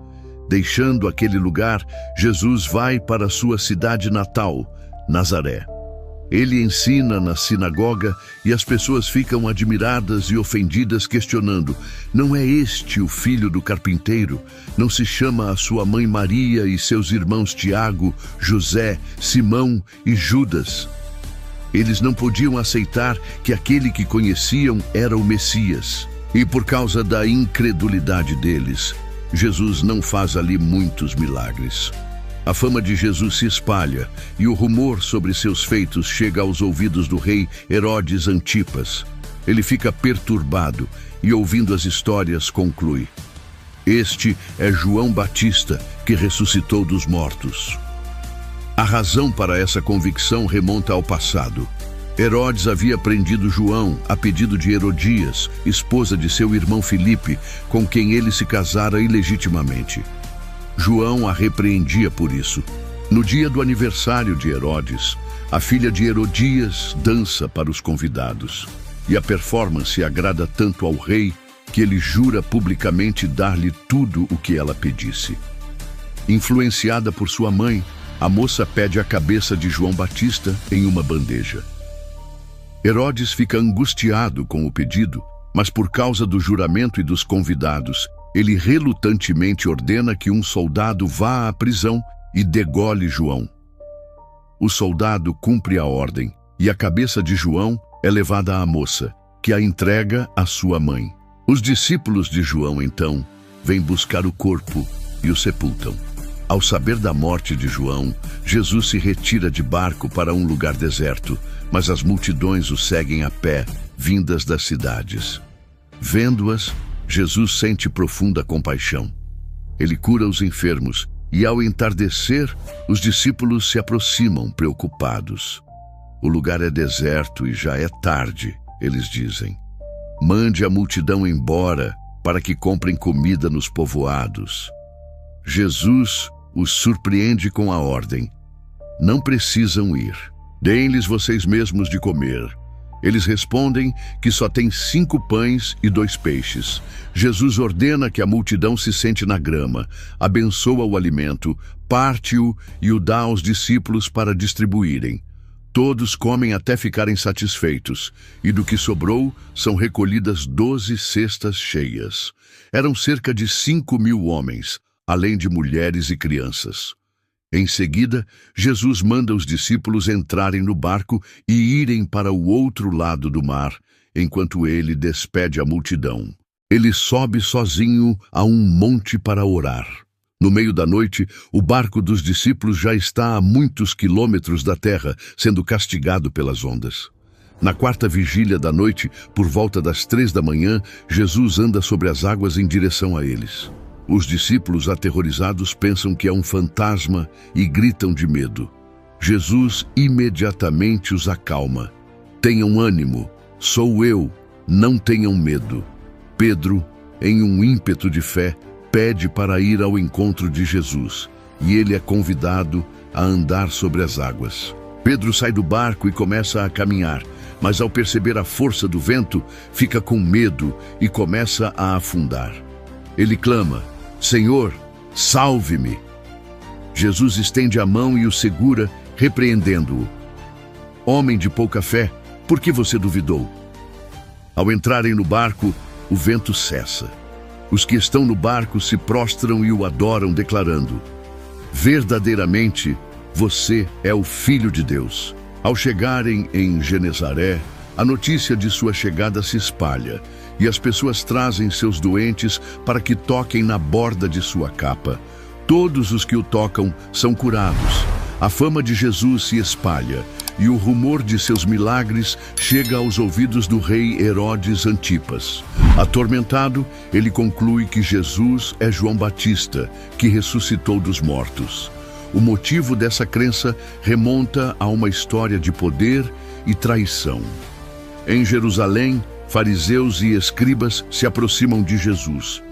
Deixando aquele lugar, Jesus vai para sua cidade natal, Nazaré. Ele ensina na sinagoga e as pessoas ficam admiradas e ofendidas, questionando: não é este o filho do carpinteiro? Não se chama a sua mãe Maria e seus irmãos Tiago, José, Simão e Judas? Eles não podiam aceitar que aquele que conheciam era o Messias. E por causa da incredulidade deles, Jesus não faz ali muitos milagres. A fama de Jesus se espalha e o rumor sobre seus feitos chega aos ouvidos do rei Herodes Antipas. Ele fica perturbado e, ouvindo as histórias, conclui: este é João Batista, que ressuscitou dos mortos. A razão para essa convicção remonta ao passado. Herodes havia prendido João a pedido de Herodias, esposa de seu irmão Filipe, com quem ele se casara ilegitimamente. João a repreendia por isso. No dia do aniversário de Herodes, a filha de Herodias dança para os convidados. E a performance agrada tanto ao rei que ele jura publicamente dar-lhe tudo o que ela pedisse. Influenciada por sua mãe, a moça pede a cabeça de João Batista em uma bandeja. Herodes fica angustiado com o pedido, mas por causa do juramento e dos convidados, ele relutantemente ordena que um soldado vá à prisão e degole João. O soldado cumpre a ordem e a cabeça de João é levada à moça, que a entrega à sua mãe. Os discípulos de João, então, vêm buscar o corpo e o sepultam. Ao saber da morte de João, Jesus se retira de barco para um lugar deserto, mas as multidões o seguem a pé, vindas das cidades. Vendo-as, Jesus sente profunda compaixão. Ele cura os enfermos e, ao entardecer, os discípulos se aproximam preocupados. O lugar é deserto e já é tarde, eles dizem. Mande a multidão embora para que comprem comida nos povoados. Jesus os surpreende com a ordem: não precisam ir. Deem-lhes vocês mesmos de comer. Eles respondem que só tem 5 pães e 2 peixes. Jesus ordena que a multidão se sente na grama, abençoa o alimento, parte-o e o dá aos discípulos para distribuírem. Todos comem até ficarem satisfeitos, e do que sobrou são recolhidas 12 cestas cheias. Eram cerca de 5.000 homens, além de mulheres e crianças. Em seguida, Jesus manda os discípulos entrarem no barco e irem para o outro lado do mar, enquanto ele despede a multidão. Ele sobe sozinho a um monte para orar. No meio da noite, o barco dos discípulos já está a muitos quilômetros da terra, sendo castigado pelas ondas. Na 4ª vigília da noite, por volta das 3 da manhã, Jesus anda sobre as águas em direção a eles. Os discípulos, aterrorizados, pensam que é um fantasma e gritam de medo. Jesus imediatamente os acalma. Tenham ânimo, sou eu, não tenham medo. Pedro, em um ímpeto de fé, pede para ir ao encontro de Jesus, e ele é convidado a andar sobre as águas. Pedro sai do barco e começa a caminhar, mas ao perceber a força do vento, fica com medo e começa a afundar. Ele clama: Senhor, salve-me! Jesus estende a mão e o segura, repreendendo-o. Homem de pouca fé, por que você duvidou? Ao entrarem no barco, o vento cessa. Os que estão no barco se prostram e o adoram, declarando: verdadeiramente, você é o Filho de Deus. Ao chegarem em Genesaré, a notícia de sua chegada se espalha, e as pessoas trazem seus doentes para que toquem na borda de sua capa. Todos os que o tocam são curados. A fama de Jesus se espalha, e o rumor de seus milagres chega aos ouvidos do rei Herodes Antipas. Atormentado, ele conclui que Jesus é João Batista, que ressuscitou dos mortos. O motivo dessa crença remonta a uma história de poder e traição. Em Jerusalém, fariseus e escribas se aproximam de Jesus,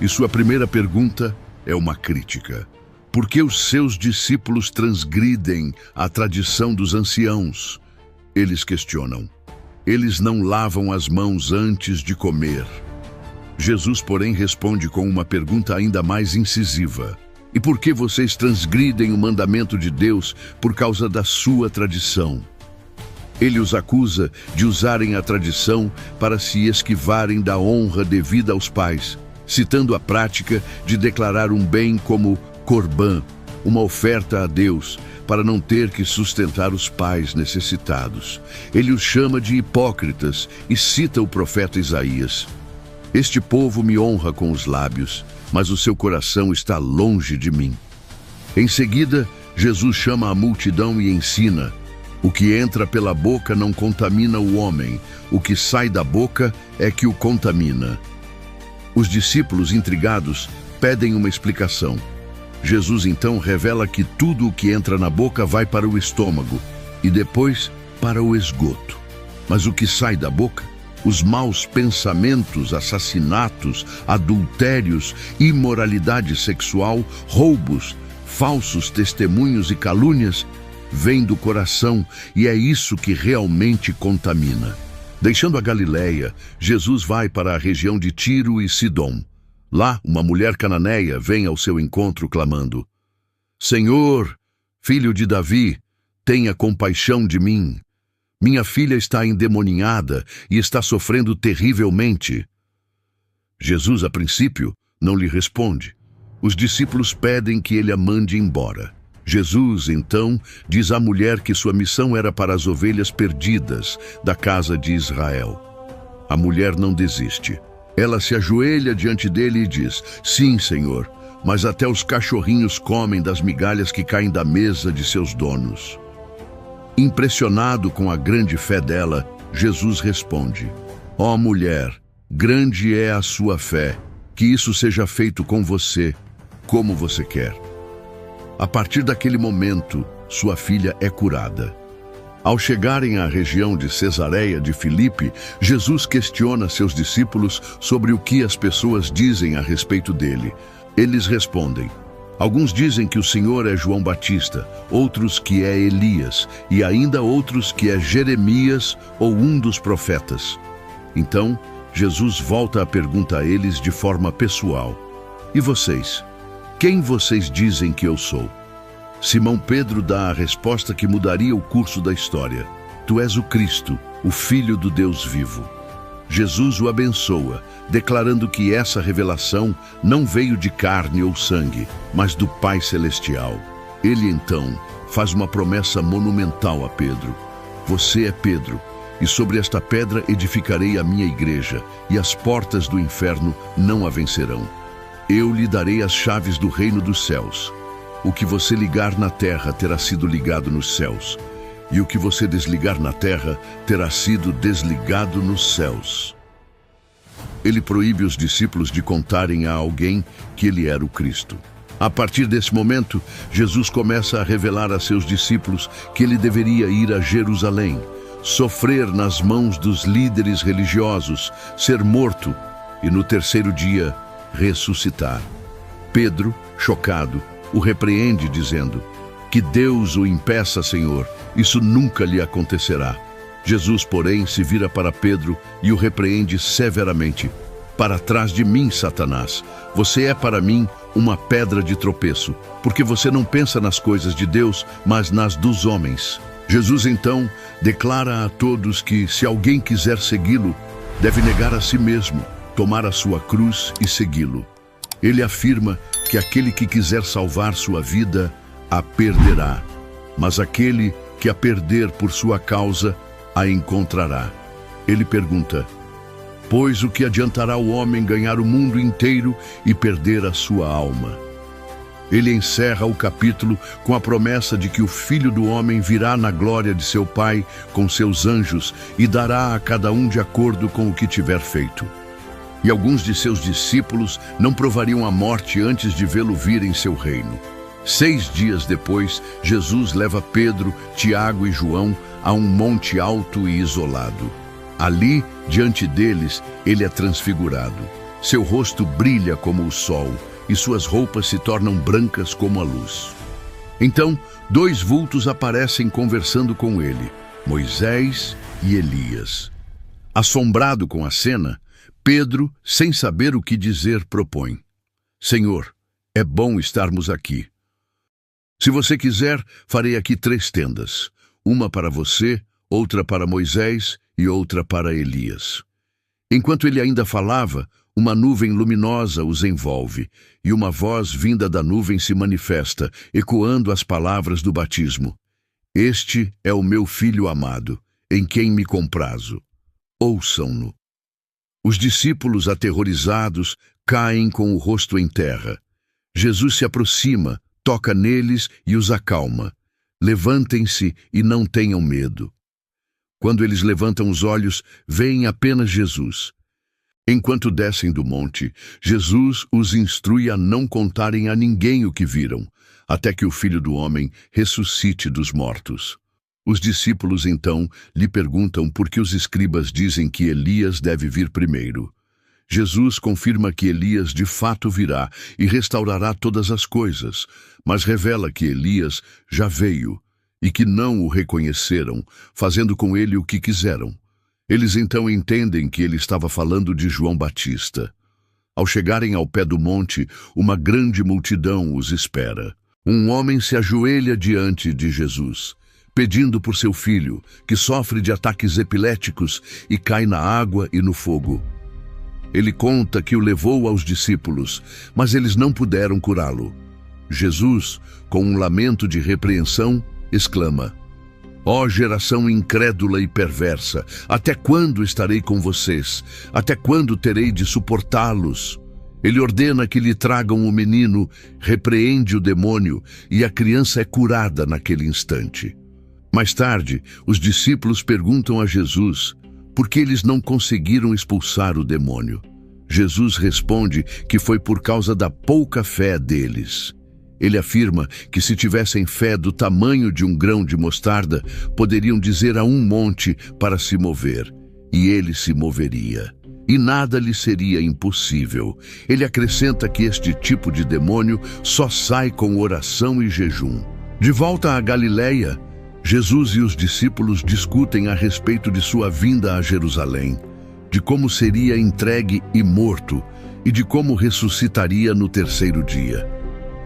e sua primeira pergunta é uma crítica. Por que os seus discípulos transgridem a tradição dos anciãos? Eles questionam. Eles não lavam as mãos antes de comer. Jesus, porém, responde com uma pergunta ainda mais incisiva. E por que vocês transgridem o mandamento de Deus por causa da sua tradição? Ele os acusa de usarem a tradição para se esquivarem da honra devida aos pais, citando a prática de declarar um bem como Corbã, uma oferta a Deus, para não ter que sustentar os pais necessitados. Ele os chama de hipócritas e cita o profeta Isaías. Este povo me honra com os lábios, mas o seu coração está longe de mim. Em seguida, Jesus chama a multidão e ensina: o que entra pela boca não contamina o homem, o que sai da boca é que o contamina. Os discípulos, intrigados, pedem uma explicação. Jesus então revela que tudo o que entra na boca vai para o estômago e depois para o esgoto. Mas o que sai da boca, os maus pensamentos, assassinatos, adultérios, imoralidade sexual, roubos, falsos testemunhos e calúnias, vem do coração e é isso que realmente contamina. Deixando a Galileia, Jesus vai para a região de Tiro e Sidom. Lá, uma mulher cananeia vem ao seu encontro clamando: Senhor, filho de Davi, tenha compaixão de mim. Minha filha está endemoninhada e está sofrendo terrivelmente. Jesus, a princípio, não lhe responde. Os discípulos pedem que ele a mande embora. Jesus, então, diz à mulher que sua missão era para as ovelhas perdidas da casa de Israel. A mulher não desiste. Ela se ajoelha diante dele e diz: Sim, Senhor, mas até os cachorrinhos comem das migalhas que caem da mesa de seus donos. Impressionado com a grande fé dela, Jesus responde: Ó mulher, grande é a sua fé, que isso seja feito com você, como você quer. A partir daquele momento, sua filha é curada. Ao chegarem à região de Cesareia de Filipe, Jesus questiona seus discípulos sobre o que as pessoas dizem a respeito dele. Eles respondem: alguns dizem que o Senhor é João Batista, outros que é Elias, e ainda outros que é Jeremias ou um dos profetas. Então, Jesus volta a pergunta a eles de forma pessoal: E vocês? Quem vocês dizem que eu sou? Simão Pedro dá a resposta que mudaria o curso da história: Tu és o Cristo, o Filho do Deus vivo. Jesus o abençoa, declarando que essa revelação não veio de carne ou sangue, mas do Pai Celestial. Ele então faz uma promessa monumental a Pedro: Você é Pedro, e sobre esta pedra edificarei a minha igreja, e as portas do inferno não a vencerão. Eu lhe darei as chaves do reino dos céus. O que você ligar na terra terá sido ligado nos céus, e o que você desligar na terra terá sido desligado nos céus. Ele proíbe os discípulos de contarem a alguém que ele era o Cristo. A partir desse momento, Jesus começa a revelar a seus discípulos que ele deveria ir a Jerusalém, sofrer nas mãos dos líderes religiosos, ser morto e no terceiro dia ressuscitar. Pedro, chocado, o repreende dizendo: Que Deus o impeça, Senhor, isso nunca lhe acontecerá. Jesus, porém, se vira para Pedro e o repreende severamente: Para trás de mim, Satanás, você é para mim uma pedra de tropeço, porque você não pensa nas coisas de Deus, mas nas dos homens. Jesus então declara a todos que, se alguém quiser segui-lo, deve negar a si mesmo, tomar a sua cruz e segui-lo. Ele afirma que aquele que quiser salvar sua vida, a perderá, mas aquele que a perder por sua causa, a encontrará. Ele pergunta: Pois o que adiantará o homem ganhar o mundo inteiro e perder a sua alma? Ele encerra o capítulo com a promessa de que o Filho do Homem virá na glória de seu Pai com seus anjos e dará a cada um de acordo com o que tiver feito. E alguns de seus discípulos não provariam a morte antes de vê-lo vir em seu reino. 6 dias depois, Jesus leva Pedro, Tiago e João a um monte alto e isolado. Ali, diante deles, ele é transfigurado. Seu rosto brilha como o sol e suas roupas se tornam brancas como a luz. Então, 2 vultos aparecem conversando com ele, Moisés e Elias. Assombrado com a cena, Pedro, sem saber o que dizer, propõe: Senhor, é bom estarmos aqui. Se você quiser, farei aqui 3 tendas, uma para você, outra para Moisés e outra para Elias. Enquanto ele ainda falava, uma nuvem luminosa os envolve, e uma voz vinda da nuvem se manifesta, ecoando as palavras do batismo: Este é o meu Filho amado, em quem me comprazo. Ouçam-no. Os discípulos, aterrorizados, caem com o rosto em terra. Jesus se aproxima, toca neles e os acalma. Levantem-se e não tenham medo. Quando eles levantam os olhos, veem apenas Jesus. Enquanto descem do monte, Jesus os instrui a não contarem a ninguém o que viram, até que o Filho do Homem ressuscite dos mortos. Os discípulos, então, lhe perguntam por que os escribas dizem que Elias deve vir primeiro. Jesus confirma que Elias de fato virá e restaurará todas as coisas, mas revela que Elias já veio e que não o reconheceram, fazendo com ele o que quiseram. Eles então entendem que ele estava falando de João Batista. Ao chegarem ao pé do monte, uma grande multidão os espera. Um homem se ajoelha diante de Jesus, pedindo por seu filho, que sofre de ataques epiléticos e cai na água e no fogo. Ele conta que o levou aos discípulos, mas eles não puderam curá-lo. Jesus, com um lamento de repreensão, exclama: Ó geração incrédula e perversa, até quando estarei com vocês? Até quando terei de suportá-los? Ele ordena que lhe tragam o menino, repreende o demônio, e a criança é curada naquele instante. Mais tarde, os discípulos perguntam a Jesus por que eles não conseguiram expulsar o demônio. Jesus responde que foi por causa da pouca fé deles. Ele afirma que se tivessem fé do tamanho de um grão de mostarda, poderiam dizer a um monte para se mover, e ele se moveria. E nada lhe seria impossível. Ele acrescenta que este tipo de demônio só sai com oração e jejum. De volta à Galileia, Jesus e os discípulos discutem a respeito de sua vinda a Jerusalém, de como seria entregue e morto, e de como ressuscitaria no terceiro dia.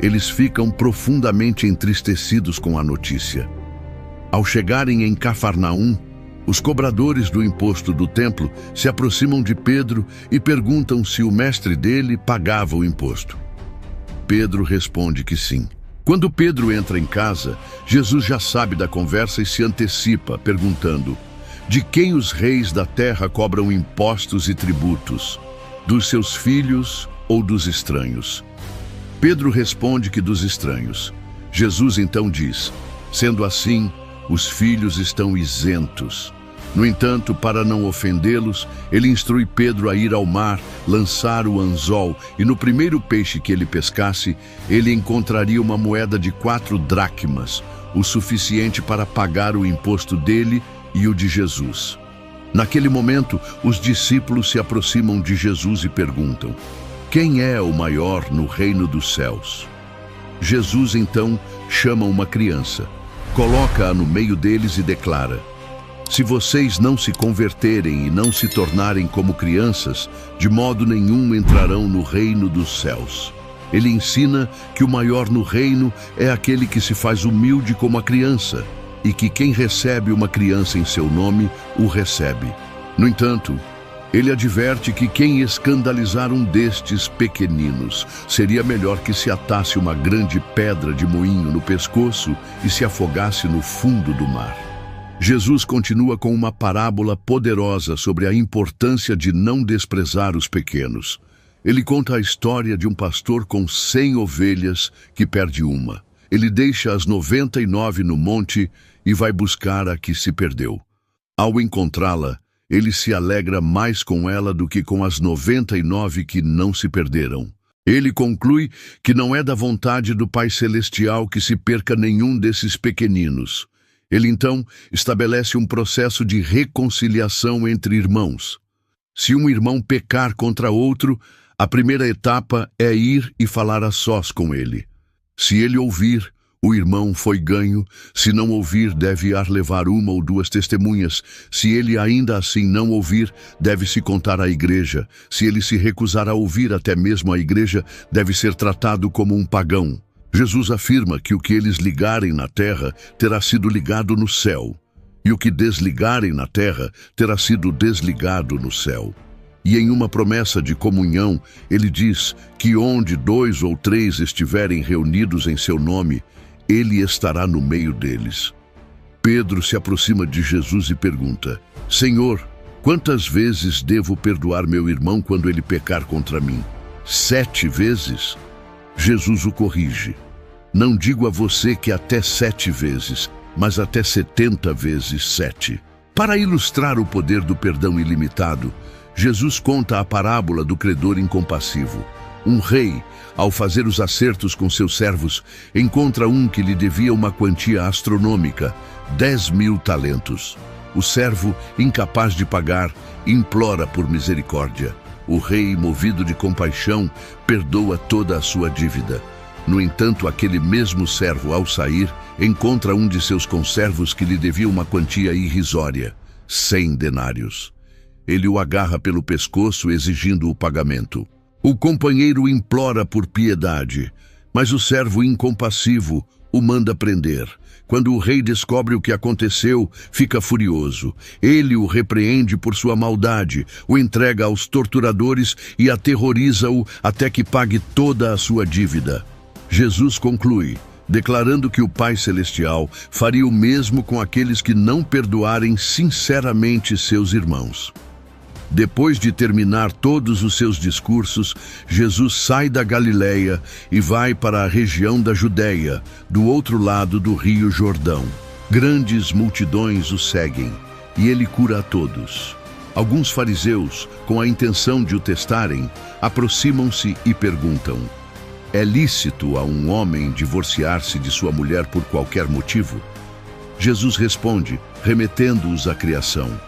Eles ficam profundamente entristecidos com a notícia. Ao chegarem em Cafarnaum, os cobradores do imposto do templo se aproximam de Pedro e perguntam se o mestre dele pagava o imposto. Pedro responde que sim. Quando Pedro entra em casa, Jesus já sabe da conversa e se antecipa, perguntando: de quem os reis da terra cobram impostos e tributos? Dos seus filhos ou dos estranhos? Pedro responde que dos estranhos. Jesus então diz: sendo assim, os filhos estão isentos. No entanto, para não ofendê-los, ele instrui Pedro a ir ao mar, lançar o anzol, e no primeiro peixe que ele pescasse, ele encontraria uma moeda de 4 dracmas, o suficiente para pagar o imposto dele e o de Jesus. Naquele momento, os discípulos se aproximam de Jesus e perguntam: quem é o maior no reino dos céus? Jesus então chama uma criança, coloca-a no meio deles e declara: se vocês não se converterem e não se tornarem como crianças, de modo nenhum entrarão no reino dos céus. Ele ensina que o maior no reino é aquele que se faz humilde como a criança, e que quem recebe uma criança em seu nome, o recebe. No entanto, ele adverte que quem escandalizar um destes pequeninos, seria melhor que se atasse uma grande pedra de moinho no pescoço e se afogasse no fundo do mar. Jesus continua com uma parábola poderosa sobre a importância de não desprezar os pequenos. Ele conta a história de um pastor com 100 ovelhas que perde uma. Ele deixa as 99 no monte e vai buscar a que se perdeu. Ao encontrá-la, ele se alegra mais com ela do que com as 99 que não se perderam. Ele conclui que não é da vontade do Pai Celestial que se perca nenhum desses pequeninos. Ele então estabelece um processo de reconciliação entre irmãos. Se um irmão pecar contra outro, a primeira etapa é ir e falar a sós com ele. Se ele ouvir, o irmão foi ganho. Se não ouvir, deve ir levar 1 ou 2 testemunhas. Se ele ainda assim não ouvir, deve-se contar à igreja. Se ele se recusar a ouvir até mesmo a igreja, deve ser tratado como um pagão. Jesus afirma que o que eles ligarem na terra terá sido ligado no céu, e o que desligarem na terra terá sido desligado no céu. E em uma promessa de comunhão, ele diz que onde 2 ou 3 estiverem reunidos em seu nome, ele estará no meio deles. Pedro se aproxima de Jesus e pergunta: Senhor, quantas vezes devo perdoar meu irmão quando ele pecar contra mim? 7 vezes? Jesus o corrige: Não digo a você que até 7 vezes, mas até 70 vezes 7. Para ilustrar o poder do perdão ilimitado, Jesus conta a parábola do credor incompassivo. Um rei, ao fazer os acertos com seus servos, encontra um que lhe devia uma quantia astronômica, 10.000 talentos. O servo, incapaz de pagar, implora por misericórdia. O rei, movido de compaixão, perdoa toda a sua dívida. No entanto, aquele mesmo servo, ao sair, encontra um de seus conservos que lhe devia uma quantia irrisória, 100 denários. Ele o agarra pelo pescoço, exigindo o pagamento. O companheiro implora por piedade, mas o servo incompassivo o manda prender. Quando o rei descobre o que aconteceu, fica furioso. Ele o repreende por sua maldade, o entrega aos torturadores e aterroriza-o até que pague toda a sua dívida. Jesus conclui, declarando que o Pai Celestial faria o mesmo com aqueles que não perdoarem sinceramente seus irmãos. Depois de terminar todos os seus discursos, Jesus sai da Galileia e vai para a região da Judéia, do outro lado do rio Jordão. Grandes multidões o seguem e ele cura a todos. Alguns fariseus, com a intenção de o testarem, aproximam-se e perguntam: é lícito a um homem divorciar-se de sua mulher por qualquer motivo? Jesus responde, remetendo-os à criação: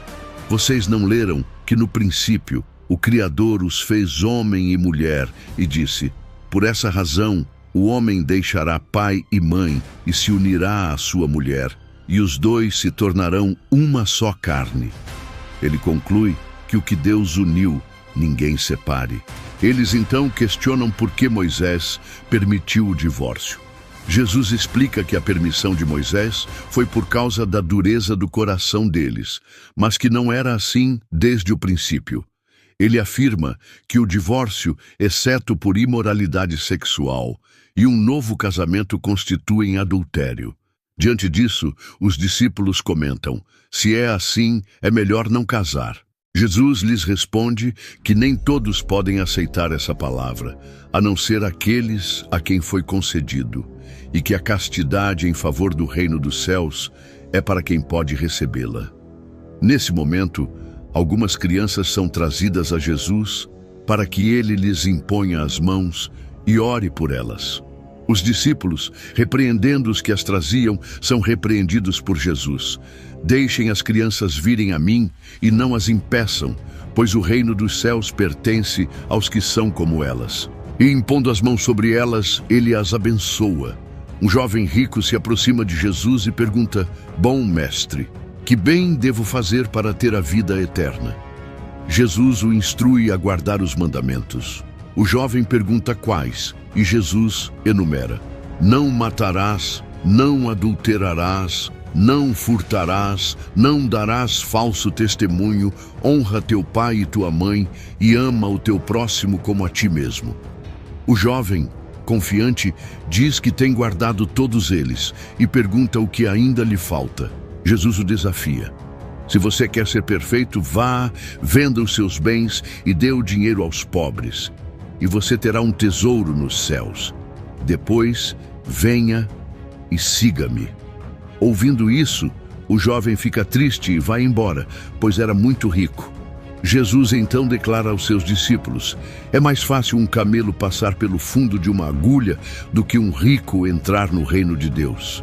vocês não leram que no princípio o Criador os fez homem e mulher e disse: por essa razão o homem deixará pai e mãe e se unirá à sua mulher, e os dois se tornarão uma só carne. Ele conclui que o que Deus uniu, ninguém separe. Eles então questionam por que Moisés permitiu o divórcio. Jesus explica que a permissão de Moisés foi por causa da dureza do coração deles, mas que não era assim desde o princípio. Ele afirma que o divórcio, exceto por imoralidade sexual, e um novo casamento constituem adultério. Diante disso, os discípulos comentam: se é assim, é melhor não casar. Jesus lhes responde que nem todos podem aceitar essa palavra, a não ser aqueles a quem foi concedido, e que a castidade em favor do reino dos céus é para quem pode recebê-la. Nesse momento, algumas crianças são trazidas a Jesus para que ele lhes imponha as mãos e ore por elas. Os discípulos, repreendendo os que as traziam, são repreendidos por Jesus. Deixem as crianças virem a mim e não as impeçam, pois o reino dos céus pertence aos que são como elas. E impondo as mãos sobre elas, ele as abençoa. Um jovem rico se aproxima de Jesus e pergunta: bom mestre, que bem devo fazer para ter a vida eterna? Jesus o instrui a guardar os mandamentos. O jovem pergunta quais, e Jesus enumera: não matarás, não adulterarás, não furtarás, não darás falso testemunho, honra teu pai e tua mãe e ama o teu próximo como a ti mesmo. O jovem, confiante, diz que tem guardado todos eles e pergunta o que ainda lhe falta. Jesus o desafia: se você quer ser perfeito, vá, venda os seus bens e dê o dinheiro aos pobres, e você terá um tesouro nos céus. Depois, venha e siga-me. Ouvindo isso, o jovem fica triste e vai embora, pois era muito rico. Jesus então declara aos seus discípulos: é mais fácil um camelo passar pelo fundo de uma agulha do que um rico entrar no reino de Deus.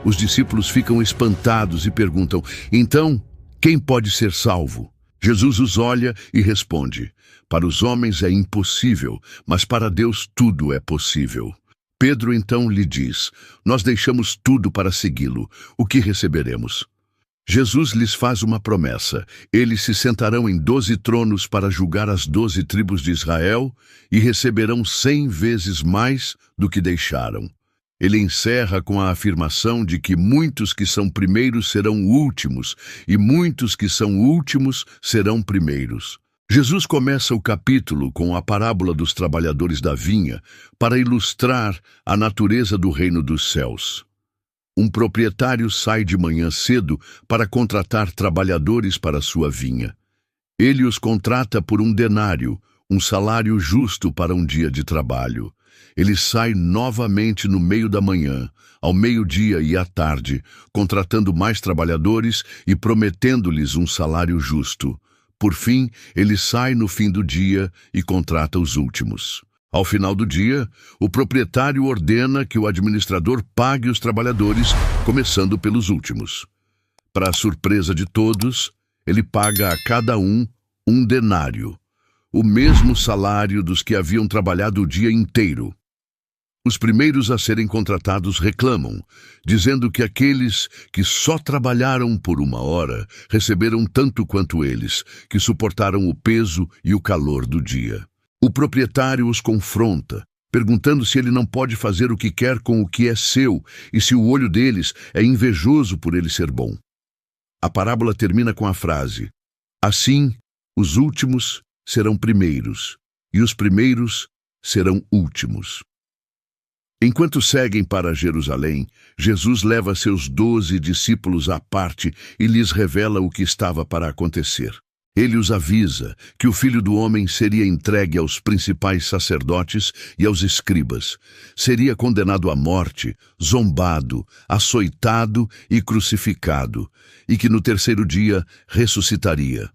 Os discípulos ficam espantados e perguntam: então, quem pode ser salvo? Jesus os olha e responde: para os homens é impossível, mas para Deus tudo é possível. Pedro então lhe diz: nós deixamos tudo para segui-lo, o que receberemos? Jesus lhes faz uma promessa: eles se sentarão em 12 tronos para julgar as 12 tribos de Israel e receberão 100 vezes mais do que deixaram. Ele encerra com a afirmação de que muitos que são primeiros serão últimos e muitos que são últimos serão primeiros. Jesus começa o capítulo com a parábola dos trabalhadores da vinha para ilustrar a natureza do reino dos céus. Um proprietário sai de manhã cedo para contratar trabalhadores para sua vinha. Ele os contrata por 1 denário, um salário justo para um dia de trabalho. ele sai novamente no meio da manhã, ao meio-dia e à tarde, contratando mais trabalhadores e prometendo-lhes um salário justo. Por fim, ele sai no fim do dia e contrata os últimos. Ao final do dia, o proprietário ordena que o administrador pague os trabalhadores, começando pelos últimos. Para a surpresa de todos, ele paga a cada um denário, o mesmo salário dos que haviam trabalhado o dia inteiro. Os primeiros a serem contratados reclamam, dizendo que aqueles que só trabalharam por 1 hora receberam tanto quanto eles, que suportaram o peso e o calor do dia. O proprietário os confronta, perguntando se ele não pode fazer o que quer com o que é seu e se o olho deles é invejoso por ele ser bom. A parábola termina com a frase: assim, os últimos serão primeiros, e os primeiros serão últimos. Enquanto seguem para Jerusalém, Jesus leva seus 12 discípulos à parte e lhes revela o que estava para acontecer. Ele os avisa que o Filho do Homem seria entregue aos principais sacerdotes e aos escribas, seria condenado à morte, zombado, açoitado e crucificado, e que no terceiro dia ressuscitaria.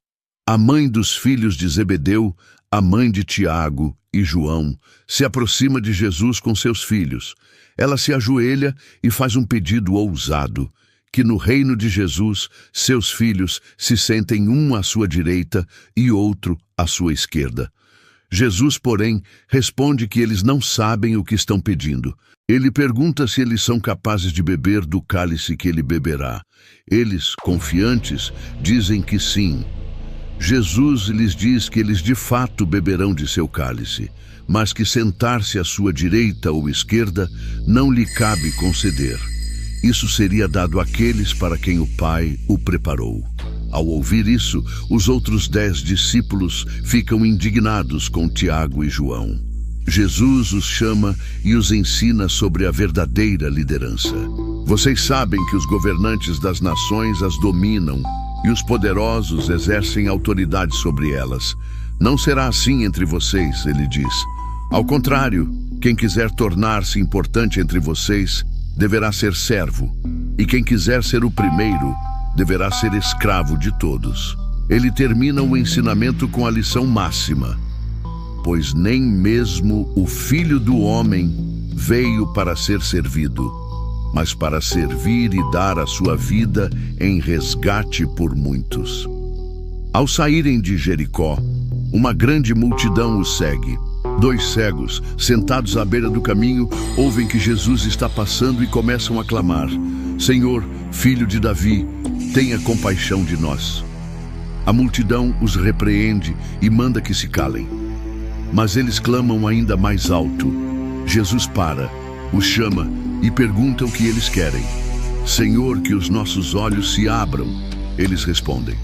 A mãe dos filhos de Zebedeu, a mãe de Tiago e João, se aproxima de Jesus com seus filhos. Ela se ajoelha e faz um pedido ousado: que no reino de Jesus, seus filhos se sentem um à sua direita e outro à sua esquerda. Jesus, porém, responde que eles não sabem o que estão pedindo. Ele pergunta se eles são capazes de beber do cálice que ele beberá. Eles, confiantes, dizem que sim. Jesus lhes diz que eles de fato beberão de seu cálice, mas que sentar-se à sua direita ou esquerda não lhe cabe conceder. Isso seria dado àqueles para quem o Pai o preparou. Ao ouvir isso, os outros 10 discípulos ficam indignados com Tiago e João. Jesus os chama e os ensina sobre a verdadeira liderança. Vocês sabem que os governantes das nações as dominam e os poderosos exercem autoridade sobre elas. Não será assim entre vocês, ele diz. Ao contrário, quem quiser tornar-se importante entre vocês deverá ser servo, e quem quiser ser o primeiro deverá ser escravo de todos. Ele termina o ensinamento com a lição máxima: pois nem mesmo o Filho do Homem veio para ser servido, mas para servir e dar a sua vida em resgate por muitos. Ao saírem de Jericó, uma grande multidão os segue. 2 cegos, sentados à beira do caminho, ouvem que Jesus está passando e começam a clamar: Senhor, Filho de Davi, tenha compaixão de nós. A multidão os repreende e manda que se calem. Mas eles clamam ainda mais alto. Jesus para, os chama e pergunta o que eles querem. Senhor, que os nossos olhos se abram. Eles respondem.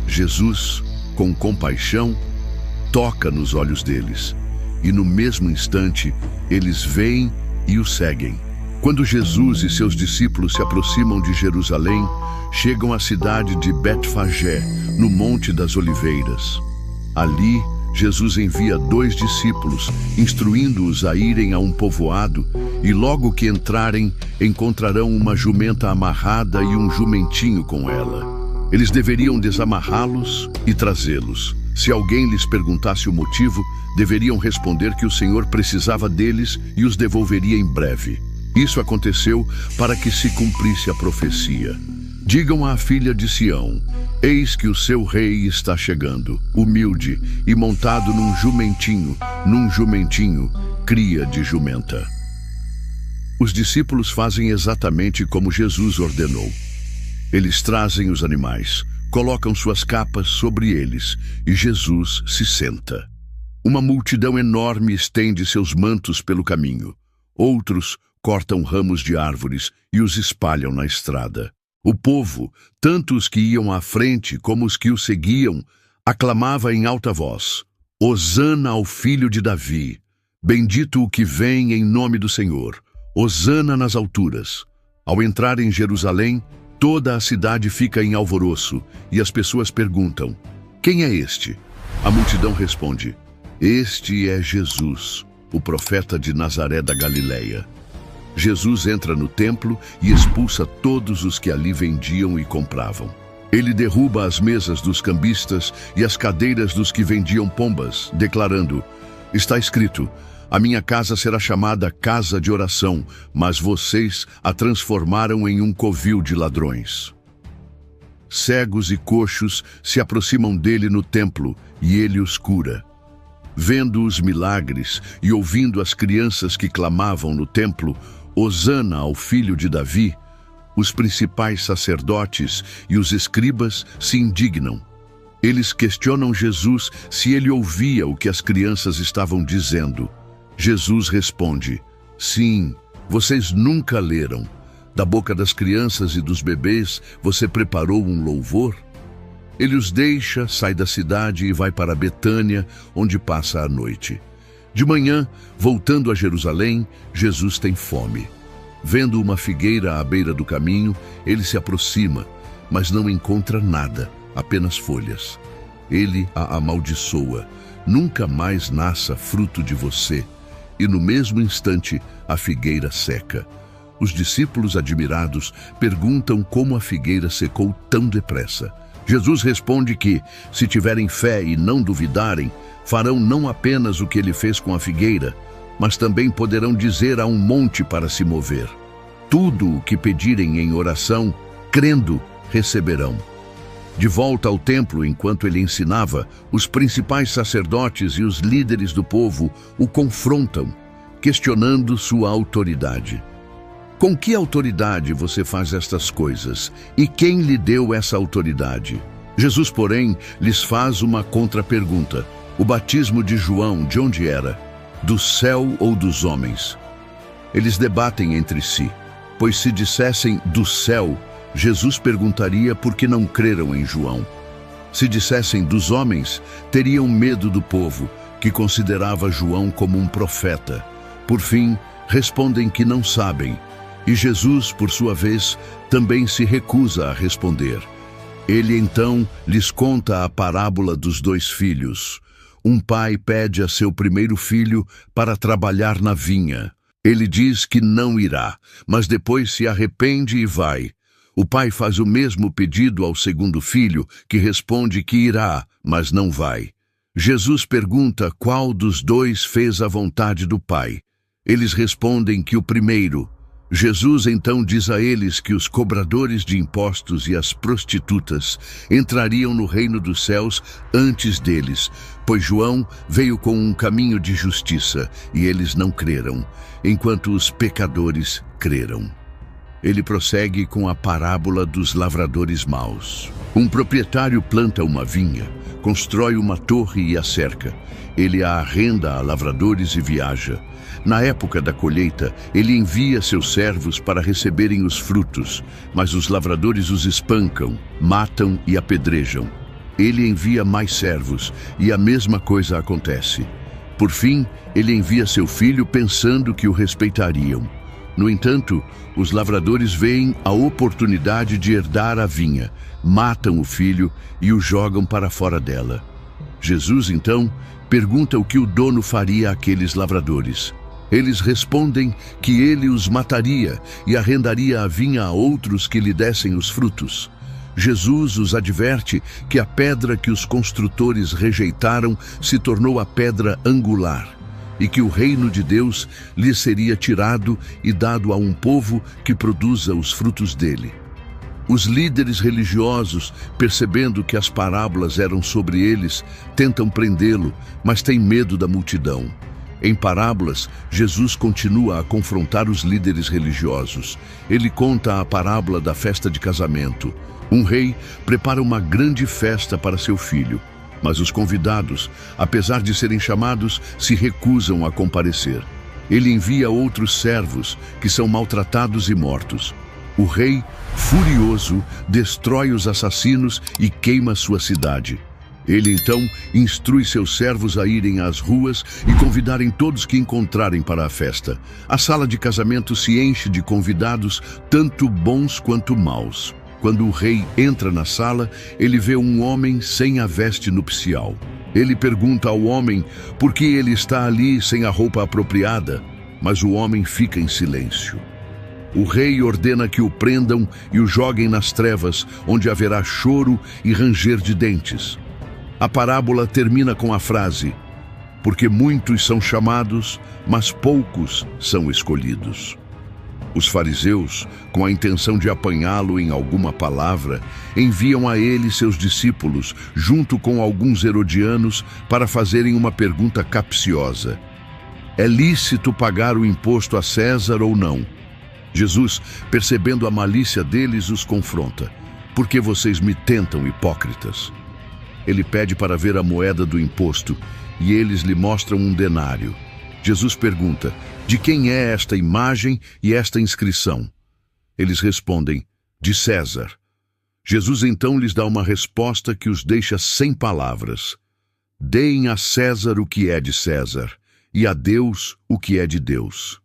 Jesus, com compaixão, toca nos olhos deles. E no mesmo instante, eles veem e o seguem. Quando Jesus e seus discípulos se aproximam de Jerusalém, chegam à cidade de Betfagé, no Monte das Oliveiras. Ali, Jesus envia 2 discípulos, instruindo-os a irem a um povoado, e logo que entrarem, encontrarão uma jumenta amarrada e um jumentinho com ela. Eles deveriam desamarrá-los e trazê-los. Se alguém lhes perguntasse o motivo, deveriam responder que o Senhor precisava deles e os devolveria em breve. Isso aconteceu para que se cumprisse a profecia. Digam à filha de Sião: eis que o seu rei está chegando, humilde e montado num jumentinho, cria de jumenta. Os discípulos fazem exatamente como Jesus ordenou. Eles trazem os animais, colocam suas capas sobre eles e Jesus se senta. Uma multidão enorme estende seus mantos pelo caminho. Outros cortam ramos de árvores e os espalham na estrada. O povo, tanto os que iam à frente como os que o seguiam, aclamava em alta voz: Hosana ao Filho de Davi! Bendito o que vem em nome do Senhor! Hosana nas alturas! Ao entrar em Jerusalém, toda a cidade fica em alvoroço e as pessoas perguntam: quem é este? A multidão responde: este é Jesus, o profeta de Nazaré da Galileia. Jesus entra no templo e expulsa todos os que ali vendiam e compravam. Ele derruba as mesas dos cambistas e as cadeiras dos que vendiam pombas, declarando: está escrito, a minha casa será chamada casa de oração, mas vocês a transformaram em um covil de ladrões. Cegos e coxos se aproximam dele no templo e ele os cura. Vendo os milagres e ouvindo as crianças que clamavam no templo, Hosana ao filho de Davi, os principais sacerdotes e os escribas se indignam. Eles questionam Jesus se ele ouvia o que as crianças estavam dizendo. Jesus responde: sim, vocês nunca leram. Da boca das crianças e dos bebês você preparou um louvor? Ele os deixa, sai da cidade e vai para Betânia, onde passa a noite. De manhã, voltando a Jerusalém, Jesus tem fome. Vendo uma figueira à beira do caminho, ele se aproxima, mas não encontra nada, apenas folhas. Ele a amaldiçoa: nunca mais nasça fruto de você. E no mesmo instante, a figueira seca. Os discípulos, admirados, perguntam como a figueira secou tão depressa. Jesus responde que, se tiverem fé e não duvidarem, farão não apenas o que ele fez com a figueira, mas também poderão dizer a um monte para se mover. Tudo o que pedirem em oração, crendo, receberão. De volta ao templo, enquanto ele ensinava, os principais sacerdotes e os líderes do povo o confrontam, questionando sua autoridade. Com que autoridade você faz estas coisas? E quem lhe deu essa autoridade? Jesus, porém, lhes faz uma contrapergunta. O batismo de João, de onde era? Do céu ou dos homens? Eles debatem entre si, pois se dissessem do céu, Jesus perguntaria por que não creram em João. Se dissessem dos homens, teriam medo do povo, que considerava João como um profeta. Por fim, respondem que não sabem. E Jesus, por sua vez, também se recusa a responder. Ele então lhes conta a parábola dos dois filhos. Um pai pede a seu primeiro filho para trabalhar na vinha. Ele diz que não irá, mas depois se arrepende e vai. O pai faz o mesmo pedido ao segundo filho, que responde que irá, mas não vai. Jesus pergunta qual dos dois fez a vontade do pai. Eles respondem que o primeiro. Jesus então diz a eles que os cobradores de impostos e as prostitutas entrariam no reino dos céus antes deles, pois João veio com um caminho de justiça e eles não creram, enquanto os pecadores creram. Ele prossegue com a parábola dos lavradores maus. Um proprietário planta uma vinha, constrói uma torre e a cerca. Ele a arrenda a lavradores e viaja. Na época da colheita, ele envia seus servos para receberem os frutos, mas os lavradores os espancam, matam e apedrejam. Ele envia mais servos, e a mesma coisa acontece. Por fim, ele envia seu filho pensando que o respeitariam. No entanto, os lavradores veem a oportunidade de herdar a vinha, matam o filho e o jogam para fora dela. Jesus, então, pergunta o que o dono faria àqueles lavradores. Eles respondem que ele os mataria e arrendaria a vinha a outros que lhe dessem os frutos. Jesus os adverte que a pedra que os construtores rejeitaram se tornou a pedra angular e que o reino de Deus lhe seria tirado e dado a um povo que produza os frutos dele. Os líderes religiosos, percebendo que as parábolas eram sobre eles, tentam prendê-lo, mas têm medo da multidão. Em parábolas, Jesus continua a confrontar os líderes religiosos. Ele conta a parábola da festa de casamento. Um rei prepara uma grande festa para seu filho, mas os convidados, apesar de serem chamados, se recusam a comparecer. Ele envia outros servos, que são maltratados e mortos. O rei, furioso, destrói os assassinos e queima sua cidade. Ele então instrui seus servos a irem às ruas e convidarem todos que encontrarem para a festa. A sala de casamento se enche de convidados, tanto bons quanto maus. Quando o rei entra na sala, ele vê um homem sem a veste nupcial. Ele pergunta ao homem por que ele está ali sem a roupa apropriada, mas o homem fica em silêncio. O rei ordena que o prendam e o joguem nas trevas, onde haverá choro e ranger de dentes. A parábola termina com a frase: porque muitos são chamados, mas poucos são escolhidos. Os fariseus, com a intenção de apanhá-lo em alguma palavra, enviam a ele seus discípulos, junto com alguns herodianos, para fazerem uma pergunta capciosa: é lícito pagar o imposto a César ou não? Jesus, percebendo a malícia deles, os confronta: por que vocês me tentam, hipócritas? Ele pede para ver a moeda do imposto, e eles lhe mostram um denário. Jesus pergunta: de quem é esta imagem e esta inscrição? Eles respondem: de César. Jesus então lhes dá uma resposta que os deixa sem palavras: deem a César o que é de César, e a Deus o que é de Deus.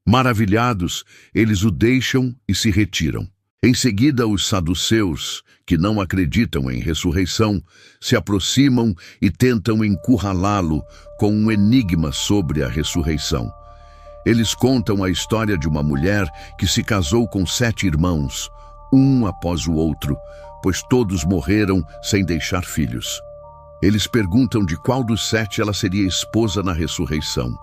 Maravilhados, eles o deixam e se retiram. Em seguida, os saduceus, que não acreditam em ressurreição, se aproximam e tentam encurralá-lo com um enigma sobre a ressurreição. Eles contam a história de uma mulher que se casou com 7 irmãos, um após o outro, pois todos morreram sem deixar filhos. Eles perguntam de qual dos 7 ela seria esposa na ressurreição.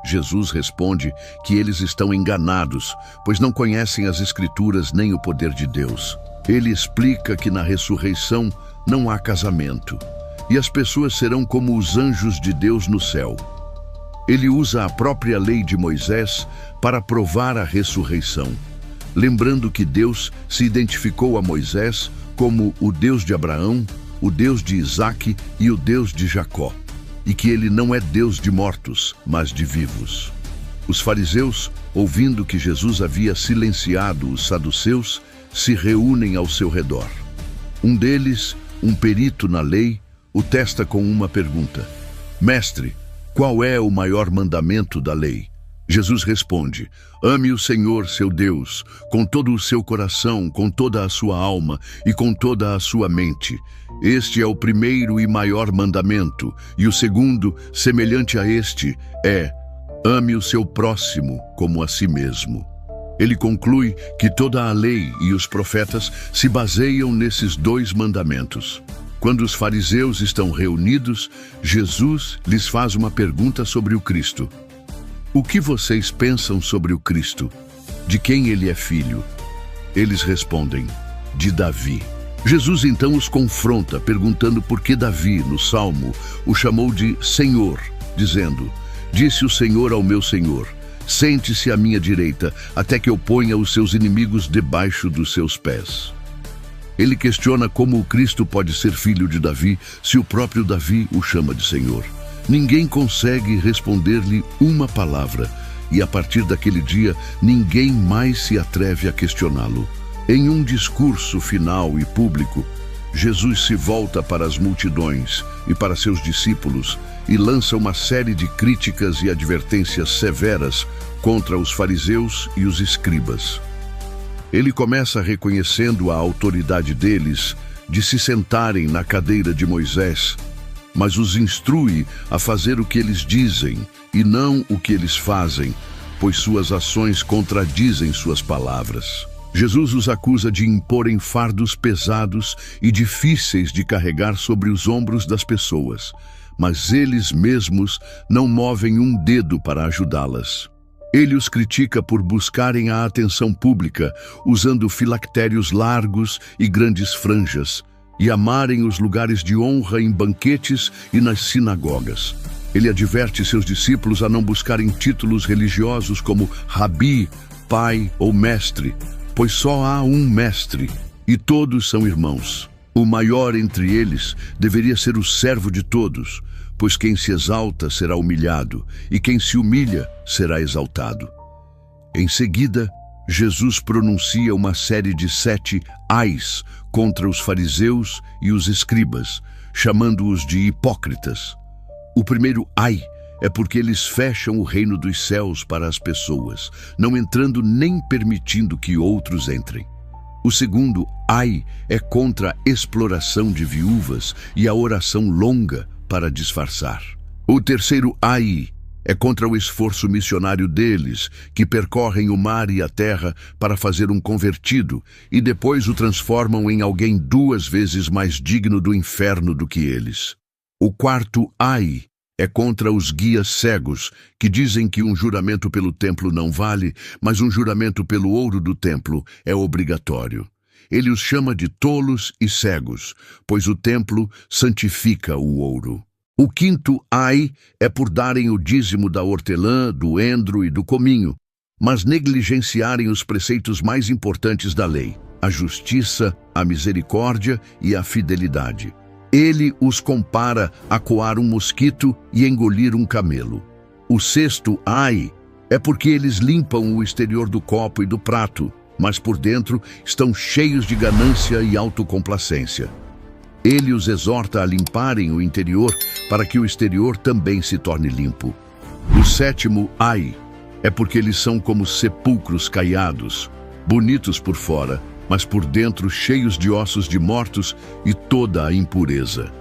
Jesus responde que eles estão enganados, pois não conhecem as Escrituras nem o poder de Deus. Ele explica que na ressurreição não há casamento, e as pessoas serão como os anjos de Deus no céu. Ele usa a própria lei de Moisés para provar a ressurreição, lembrando que Deus se identificou a Moisés como o Deus de Abraão, o Deus de Isaque e o Deus de Jacó, e que ele não é Deus de mortos, mas de vivos. Os fariseus, ouvindo que Jesus havia silenciado os saduceus, se reúnem ao seu redor. Um deles, um perito na lei, o testa com uma pergunta: mestre, qual é o maior mandamento da lei? Jesus responde: ame o Senhor, seu Deus, com todo o seu coração, com toda a sua alma e com toda a sua mente. Este é o primeiro e maior mandamento, e o segundo, semelhante a este, é: ame o seu próximo como a si mesmo. Ele conclui que toda a lei e os profetas se baseiam nesses 2 mandamentos. Quando os fariseus estão reunidos, Jesus lhes faz uma pergunta sobre o Cristo: o que vocês pensam sobre o Cristo? De quem ele é filho? Eles respondem: de Davi. Jesus então os confronta, perguntando por que Davi, no Salmo, o chamou de Senhor, dizendo: disse o Senhor ao meu Senhor: sente-se à minha direita, até que eu ponha os seus inimigos debaixo dos seus pés. Ele questiona como o Cristo pode ser filho de Davi, se o próprio Davi o chama de Senhor. Ninguém consegue responder-lhe uma palavra, e a partir daquele dia, ninguém mais se atreve a questioná-lo. Em um discurso final e público, Jesus se volta para as multidões e para seus discípulos e lança uma série de críticas e advertências severas contra os fariseus e os escribas. Ele começa reconhecendo a autoridade deles de se sentarem na cadeira de Moisés, mas os instrui a fazer o que eles dizem e não o que eles fazem, pois suas ações contradizem suas palavras. Jesus os acusa de imporem fardos pesados e difíceis de carregar sobre os ombros das pessoas, mas eles mesmos não movem um dedo para ajudá-las. Ele os critica por buscarem a atenção pública, usando filactérios largos e grandes franjas, e amarem os lugares de honra em banquetes e nas sinagogas. Ele adverte seus discípulos a não buscarem títulos religiosos como Rabi, Pai ou Mestre, pois só há um Mestre, e todos são irmãos. O maior entre eles deveria ser o servo de todos, pois quem se exalta será humilhado, e quem se humilha será exaltado. Em seguida, Jesus pronuncia uma série de 7 ais contra os fariseus e os escribas, chamando-os de hipócritas. O primeiro ai é porque eles fecham o reino dos céus para as pessoas, não entrando nem permitindo que outros entrem. O segundo ai é contra a exploração de viúvas e a oração longa para disfarçar. O terceiro ai é contra o esforço missionário deles, que percorrem o mar e a terra para fazer um convertido e depois o transformam em alguém 2 vezes mais digno do inferno do que eles. O quarto ai é contra os guias cegos, que dizem que um juramento pelo templo não vale, mas um juramento pelo ouro do templo é obrigatório. Ele os chama de tolos e cegos, pois o templo santifica o ouro. O quinto ai é por darem o dízimo da hortelã, do endro e do cominho, mas negligenciarem os preceitos mais importantes da lei, a justiça, a misericórdia e a fidelidade. Ele os compara a coar um mosquito e engolir um camelo. O sexto ai é porque eles limpam o exterior do copo e do prato, mas por dentro estão cheios de ganância e autocomplacência. Ele os exorta a limparem o interior para que o exterior também se torne limpo. O sétimo ai é porque eles são como sepulcros caiados, bonitos por fora, mas por dentro cheios de ossos de mortos e toda a impureza.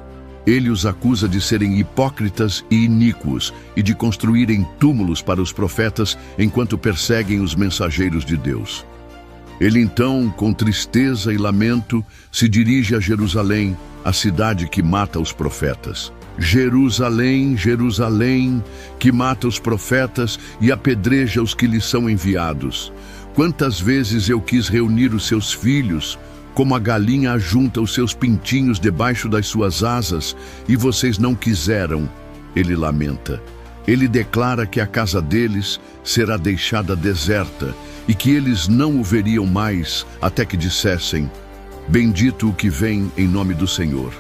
Ele os acusa de serem hipócritas e iníquos e de construírem túmulos para os profetas enquanto perseguem os mensageiros de Deus. Ele então, com tristeza e lamento, se dirige a Jerusalém, a cidade que mata os profetas. Jerusalém, Jerusalém, que mata os profetas e apedreja os que lhes são enviados. Quantas vezes eu quis reunir os seus filhos, como a galinha ajunta os seus pintinhos debaixo das suas asas, e vocês não quiseram. Ele lamenta. Ele declara que a casa deles será deixada deserta e que eles não o veriam mais até que dissessem: bendito o que vem em nome do Senhor.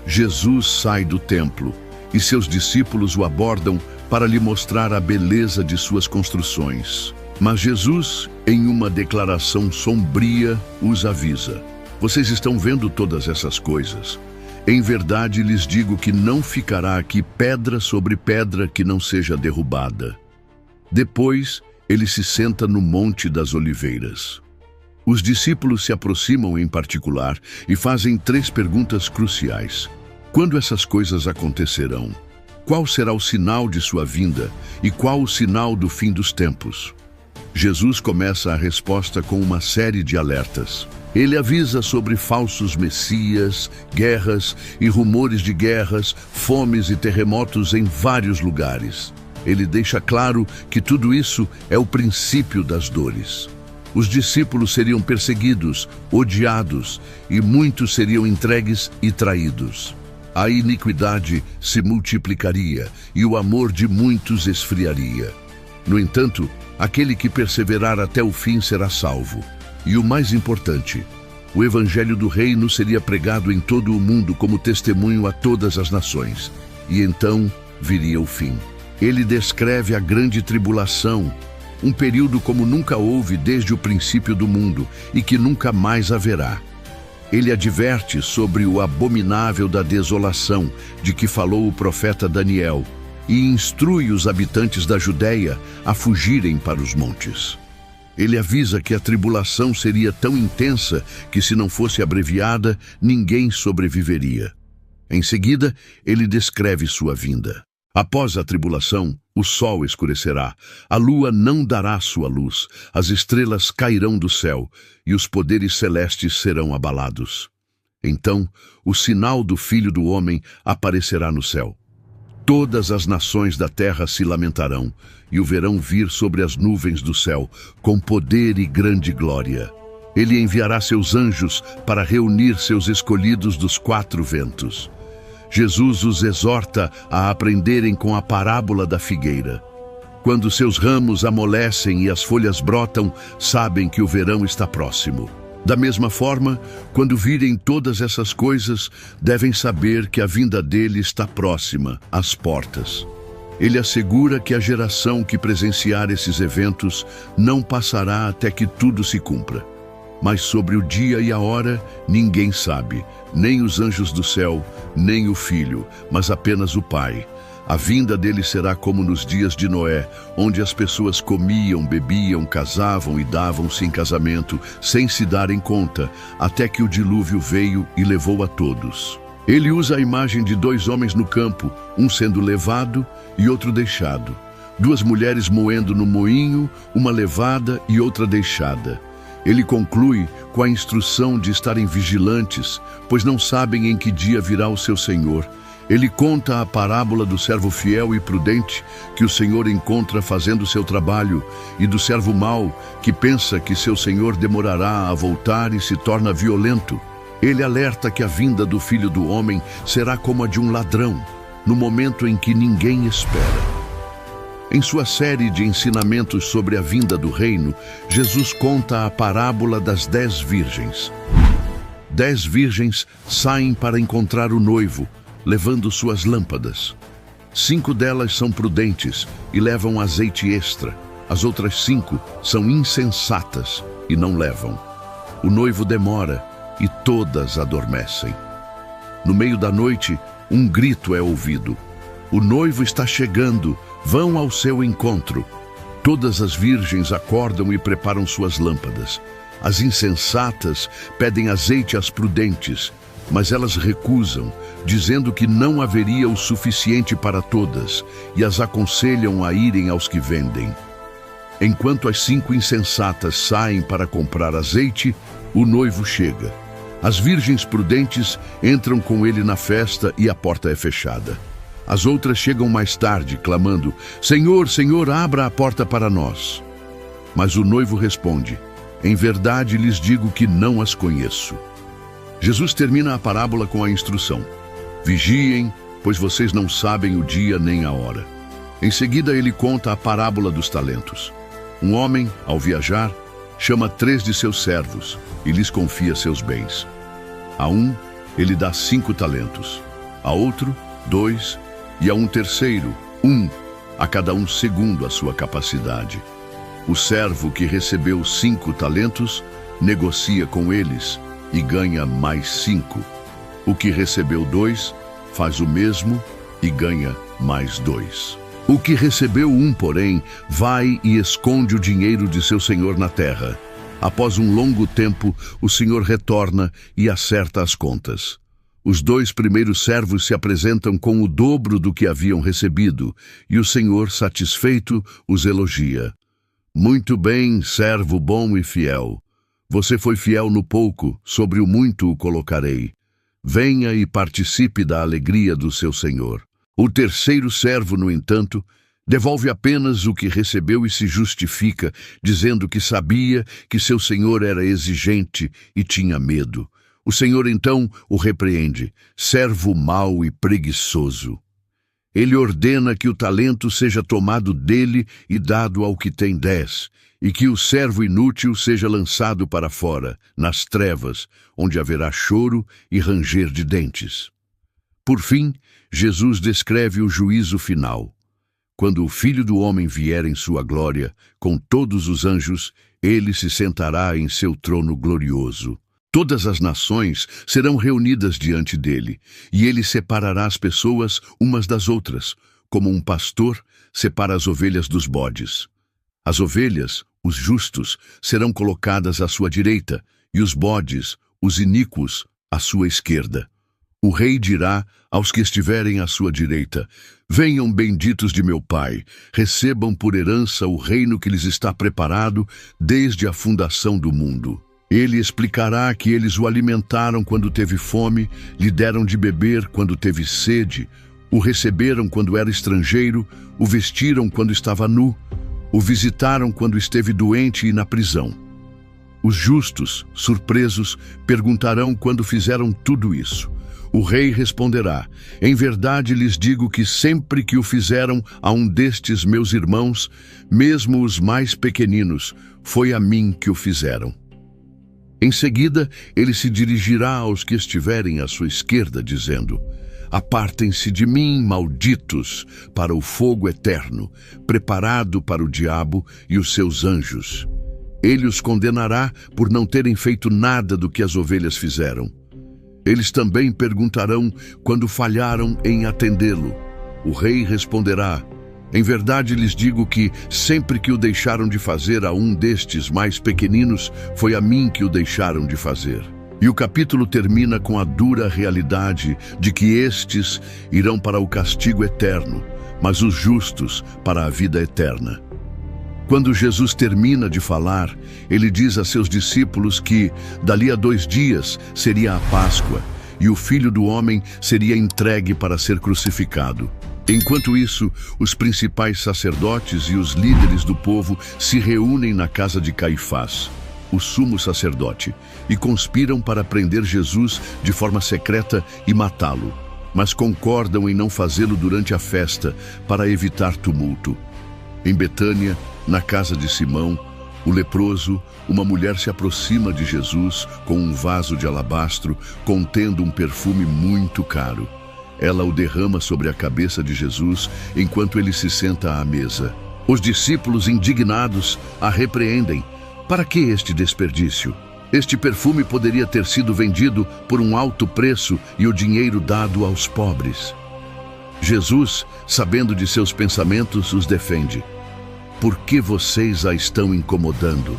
Jesus sai do templo e seus discípulos o abordam para lhe mostrar a beleza de suas construções. Mas Jesus, em uma declaração sombria, os avisa: vocês estão vendo todas essas coisas? Em verdade lhes digo que não ficará aqui pedra sobre pedra que não seja derrubada. Depois, ele se senta no Monte das Oliveiras. Os discípulos se aproximam em particular e fazem 3 perguntas cruciais. Quando essas coisas acontecerão? Qual será o sinal de sua vinda? E qual o sinal do fim dos tempos? Jesus começa a resposta com uma série de alertas. Ele avisa sobre falsos messias, guerras e rumores de guerras, fomes e terremotos em vários lugares. Ele deixa claro que tudo isso é o princípio das dores. Os discípulos seriam perseguidos, odiados, e muitos seriam entregues e traídos. A iniquidade se multiplicaria e o amor de muitos esfriaria. No entanto, aquele que perseverar até o fim será salvo. E o mais importante, o evangelho do reino seria pregado em todo o mundo como testemunho a todas as nações. E então viria o fim. Ele descreve a grande tribulação, um período como nunca houve desde o princípio do mundo e que nunca mais haverá. Ele adverte sobre o abominável da desolação de que falou o profeta Daniel e instrui os habitantes da Judéia a fugirem para os montes. Ele avisa que a tribulação seria tão intensa que, se não fosse abreviada, ninguém sobreviveria. Em seguida, ele descreve sua vinda. Após a tribulação, o sol escurecerá, a lua não dará sua luz, as estrelas cairão do céu e os poderes celestes serão abalados. Então, o sinal do Filho do Homem aparecerá no céu. Todas as nações da terra se lamentarão e o verão vir sobre as nuvens do céu, com poder e grande glória. Ele enviará seus anjos para reunir seus escolhidos dos 4 ventos. Jesus os exorta a aprenderem com a parábola da figueira. Quando seus ramos amolecem e as folhas brotam, sabem que o verão está próximo. Da mesma forma, quando virem todas essas coisas, devem saber que a vinda dele está próxima, às portas. Ele assegura que a geração que presenciar esses eventos não passará até que tudo se cumpra. Mas sobre o dia e a hora, ninguém sabe, nem os anjos do céu, nem o Filho, mas apenas o Pai. A vinda dele será como nos dias de Noé, onde as pessoas comiam, bebiam, casavam e davam-se em casamento, sem se darem conta, até que o dilúvio veio e levou a todos. Ele usa a imagem de 2 homens no campo, um sendo levado e outro deixado. 2 mulheres moendo no moinho, uma levada e outra deixada. Ele conclui com a instrução de estarem vigilantes, pois não sabem em que dia virá o seu Senhor. Ele conta a parábola do servo fiel e prudente que o Senhor encontra fazendo seu trabalho e do servo mau que pensa que seu Senhor demorará a voltar e se torna violento. Ele alerta que a vinda do Filho do Homem será como a de um ladrão, no momento em que ninguém espera. Em sua série de ensinamentos sobre a vinda do reino, Jesus conta a parábola das 10 virgens. 10 virgens saem para encontrar o noivo, levando suas lâmpadas. 5 delas são prudentes e levam azeite extra. As outras 5 são insensatas e não levam. O noivo demora e todas adormecem. No meio da noite, um grito é ouvido. O noivo está chegando, vão ao seu encontro. Todas as virgens acordam e preparam suas lâmpadas. As insensatas pedem azeite às prudentes, mas elas recusam, dizendo que não haveria o suficiente para todas, e as aconselham a irem aos que vendem. Enquanto as 5 insensatas saem para comprar azeite, o noivo chega. As virgens prudentes entram com ele na festa e a porta é fechada. As outras chegam mais tarde, clamando: Senhor, Senhor, abra a porta para nós. Mas o noivo responde: Em verdade lhes digo que não as conheço. Jesus termina a parábola com a instrução: Vigiem, pois vocês não sabem o dia nem a hora. Em seguida ele conta a parábola dos talentos. Um homem, ao viajar, chama 3 de seus servos e lhes confia seus bens. A um ele dá 5 talentos, a outro 2 e a um terceiro 1, a cada um segundo a sua capacidade. O servo que recebeu 5 talentos negocia com eles e ganha mais 5. O que recebeu 2 faz o mesmo e ganha mais 2. O que recebeu 1, porém, vai e esconde o dinheiro de seu senhor na terra. Após um longo tempo, o senhor retorna e acerta as contas. Os 2 primeiros servos se apresentam com o dobro do que haviam recebido, e o senhor, satisfeito, os elogia. Muito bem, servo bom e fiel. Você foi fiel no pouco, sobre o muito o colocarei. Venha e participe da alegria do seu senhor. O terceiro servo, no entanto, devolve apenas o que recebeu e se justifica, dizendo que sabia que seu senhor era exigente e tinha medo. O senhor então o repreende: servo mau e preguiçoso. Ele ordena que o talento seja tomado dele e dado ao que tem 10, e que o servo inútil seja lançado para fora, nas trevas, onde haverá choro e ranger de dentes. Por fim, Jesus descreve o juízo final. Quando o Filho do Homem vier em sua glória, com todos os anjos, ele se sentará em seu trono glorioso. Todas as nações serão reunidas diante dele, e ele separará as pessoas umas das outras, como um pastor separa as ovelhas dos bodes. As ovelhas, os justos, serão colocadas à sua direita, e os bodes, os iníquos, à sua esquerda. O rei dirá aos que estiverem à sua direita: Venham, benditos de meu Pai, recebam por herança o reino que lhes está preparado desde a fundação do mundo. Ele explicará que eles o alimentaram quando teve fome, lhe deram de beber quando teve sede, o receberam quando era estrangeiro, o vestiram quando estava nu, o visitaram quando esteve doente e na prisão. Os justos, surpresos, perguntarão quando fizeram tudo isso. O rei responderá: Em verdade lhes digo que sempre que o fizeram a um destes meus irmãos, mesmo os mais pequeninos, foi a mim que o fizeram. Em seguida, ele se dirigirá aos que estiverem à sua esquerda, dizendo: Apartem-se de mim, malditos, para o fogo eterno, preparado para o diabo e os seus anjos. Ele os condenará por não terem feito nada do que as ovelhas fizeram. Eles também perguntarão quando falharam em atendê-lo. O rei responderá: Em verdade lhes digo que, sempre que o deixaram de fazer a um destes mais pequeninos, foi a mim que o deixaram de fazer. E o capítulo termina com a dura realidade de que estes irão para o castigo eterno, mas os justos para a vida eterna. Quando Jesus termina de falar, ele diz a seus discípulos que, dali a 2 dias, seria a Páscoa, e o Filho do Homem seria entregue para ser crucificado. Enquanto isso, os principais sacerdotes e os líderes do povo se reúnem na casa de Caifás, o sumo sacerdote, e conspiram para prender Jesus de forma secreta e matá-lo, mas concordam em não fazê-lo durante a festa para evitar tumulto. Em Betânia, na casa de Simão, o leproso, uma mulher se aproxima de Jesus com um vaso de alabastro contendo um perfume muito caro. Ela o derrama sobre a cabeça de Jesus enquanto ele se senta à mesa. Os discípulos, indignados, a repreendem. Para que este desperdício? Este perfume poderia ter sido vendido por um alto preço e o dinheiro dado aos pobres. Jesus, sabendo de seus pensamentos, os defende. Por que vocês a estão incomodando?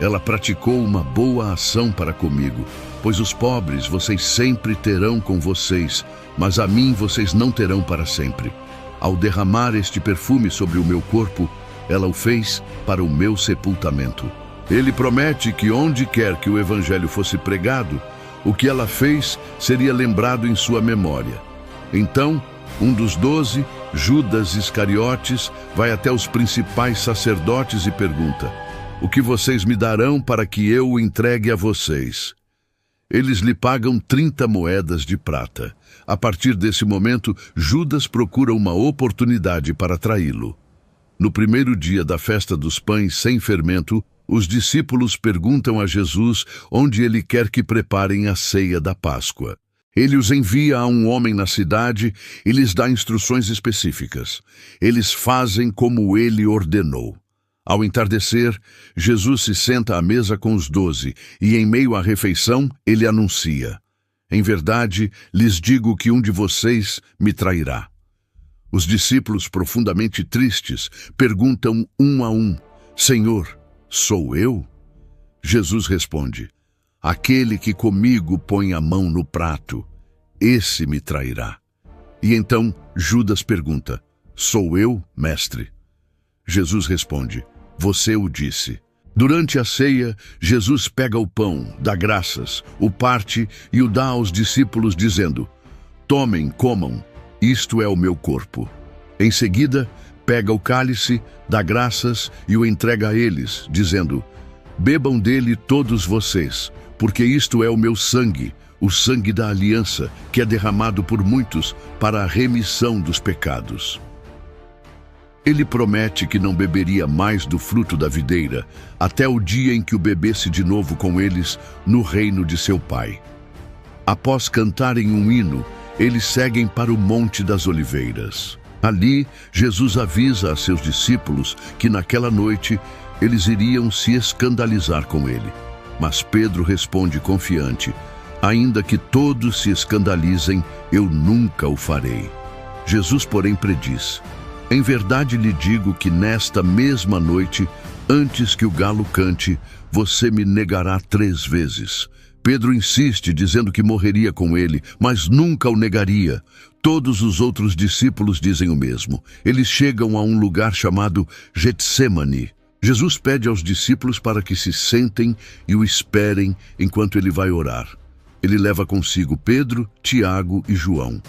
Ela praticou uma boa ação para comigo, pois os pobres vocês sempre terão com vocês, mas a mim vocês não terão para sempre. Ao derramar este perfume sobre o meu corpo, ela o fez para o meu sepultamento. Ele promete que onde quer que o evangelho fosse pregado, o que ela fez seria lembrado em sua memória. Então, um dos 12, Judas Iscariotes, vai até os principais sacerdotes e pergunta: o que vocês me darão para que eu o entregue a vocês? Eles lhe pagam 30 moedas de prata. A partir desse momento, Judas procura uma oportunidade para traí-lo. No primeiro dia da festa dos pães sem fermento, os discípulos perguntam a Jesus onde ele quer que preparem a ceia da Páscoa. Ele os envia a um homem na cidade e lhes dá instruções específicas. Eles fazem como ele ordenou. Ao entardecer, Jesus se senta à mesa com os 12 e, em meio à refeição, ele anuncia: em verdade, lhes digo que um de vocês me trairá. Os discípulos, profundamente tristes, perguntam um a um: Senhor, sou eu? Jesus responde: aquele que comigo põe a mão no prato, esse me trairá. E então Judas pergunta: sou eu, mestre? Jesus responde: você o disse. Durante a ceia, Jesus pega o pão, dá graças, o parte e o dá aos discípulos, dizendo: tomem, comam, isto é o meu corpo. Em seguida, pega o cálice, dá graças e o entrega a eles, dizendo: bebam dele todos vocês, porque isto é o meu sangue, o sangue da aliança, que é derramado por muitos para a remissão dos pecados. Ele promete que não beberia mais do fruto da videira, até o dia em que o bebesse de novo com eles no reino de seu Pai. Após cantarem um hino, eles seguem para o Monte das Oliveiras. Ali, Jesus avisa a seus discípulos que naquela noite eles iriam se escandalizar com ele. Mas Pedro responde confiante: ainda que todos se escandalizem, eu nunca o farei. Jesus, porém, prediz: em verdade lhe digo que nesta mesma noite, antes que o galo cante, você me negará 3 vezes. Pedro insiste, dizendo que morreria com ele, mas nunca o negaria. Todos os outros discípulos dizem o mesmo. Eles chegam a um lugar chamado Getsêmani. Jesus pede aos discípulos para que se sentem e o esperem enquanto ele vai orar. Ele leva consigo Pedro, Tiago e João.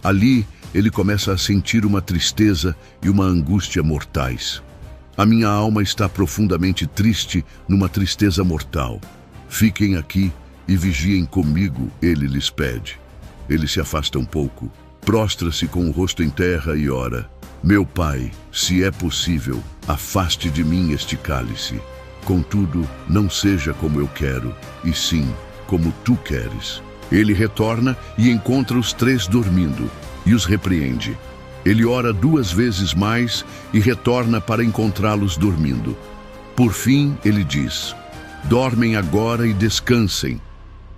Ali, ele começa a sentir uma tristeza e uma angústia mortais. A minha alma está profundamente triste, numa tristeza mortal. Fiquem aqui e vigiem comigo, ele lhes pede. Ele se afasta um pouco, prostra-se com o rosto em terra e ora: meu Pai, se é possível, afaste de mim este cálice. Contudo, não seja como eu quero, e sim como tu queres. Ele retorna e encontra os 3 dormindo, e os repreende. Ele ora 2 vezes mais e retorna para encontrá-los dormindo. Por fim, ele diz: dormem agora e descansem.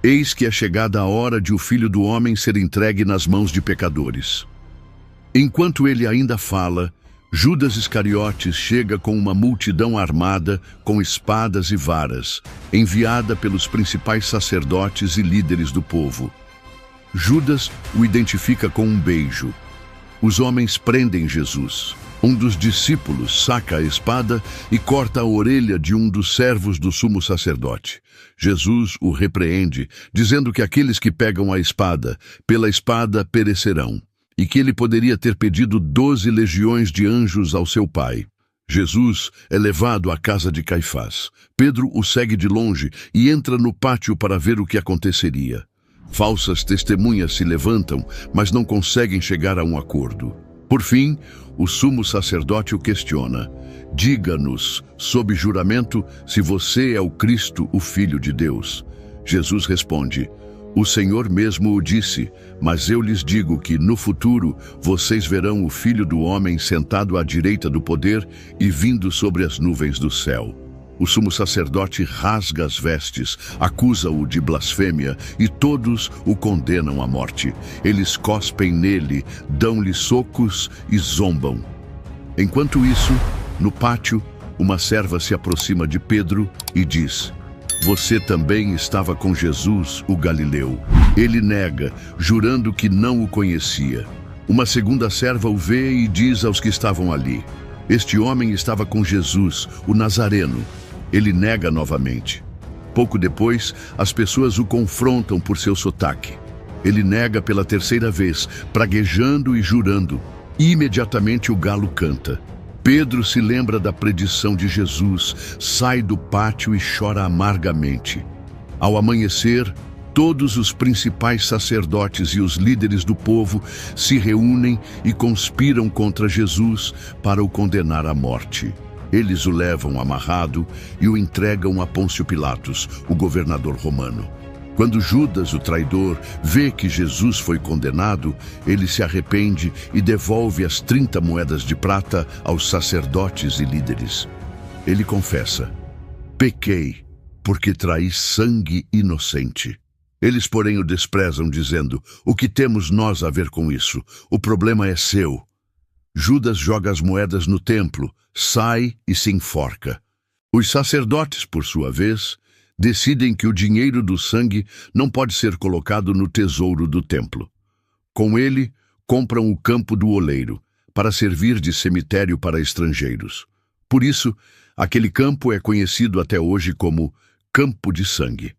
Eis que é chegada a hora de o Filho do Homem ser entregue nas mãos de pecadores. Enquanto ele ainda fala, Judas Iscariotes chega com uma multidão armada com espadas e varas, enviada pelos principais sacerdotes e líderes do povo. Judas o identifica com um beijo. Os homens prendem Jesus. Um dos discípulos saca a espada e corta a orelha de um dos servos do sumo sacerdote. Jesus o repreende, dizendo que aqueles que pegam a espada, pela espada perecerão, e que ele poderia ter pedido 12 legiões de anjos ao seu pai. Jesus é levado à casa de Caifás. Pedro o segue de longe e entra no pátio para ver o que aconteceria. Falsas testemunhas se levantam, mas não conseguem chegar a um acordo. Por fim, o sumo sacerdote o questiona: diga-nos, sob juramento, se você é o Cristo, o Filho de Deus. Jesus responde: o Senhor mesmo o disse, mas eu lhes digo que, no futuro, vocês verão o Filho do Homem sentado à direita do poder e vindo sobre as nuvens do céu. O sumo sacerdote rasga as vestes, acusa-o de blasfêmia e todos o condenam à morte. Eles cospem nele, dão-lhe socos e zombam. Enquanto isso, no pátio, uma serva se aproxima de Pedro e diz: você também estava com Jesus, o Galileu. Ele nega, jurando que não o conhecia. Uma segunda serva o vê e diz aos que estavam ali: este homem estava com Jesus, o Nazareno. Ele nega novamente. Pouco depois, as pessoas o confrontam por seu sotaque. Ele nega pela terceira vez, praguejando e jurando. Imediatamente o galo canta. Pedro se lembra da predição de Jesus, sai do pátio e chora amargamente. Ao amanhecer, todos os principais sacerdotes e os líderes do povo se reúnem e conspiram contra Jesus para o condenar à morte. Eles o levam amarrado e o entregam a Pôncio Pilatos, o governador romano. Quando Judas, o traidor, vê que Jesus foi condenado, ele se arrepende e devolve as 30 moedas de prata aos sacerdotes e líderes. Ele confessa: pequei, porque traí sangue inocente. Eles, porém, o desprezam, dizendo: o que temos nós a ver com isso? O problema é seu. Judas joga as moedas no templo, sai e se enforca. Os sacerdotes, por sua vez, decidem que o dinheiro do sangue não pode ser colocado no tesouro do templo. Com ele, compram o campo do oleiro, para servir de cemitério para estrangeiros. Por isso, aquele campo é conhecido até hoje como Campo de Sangue.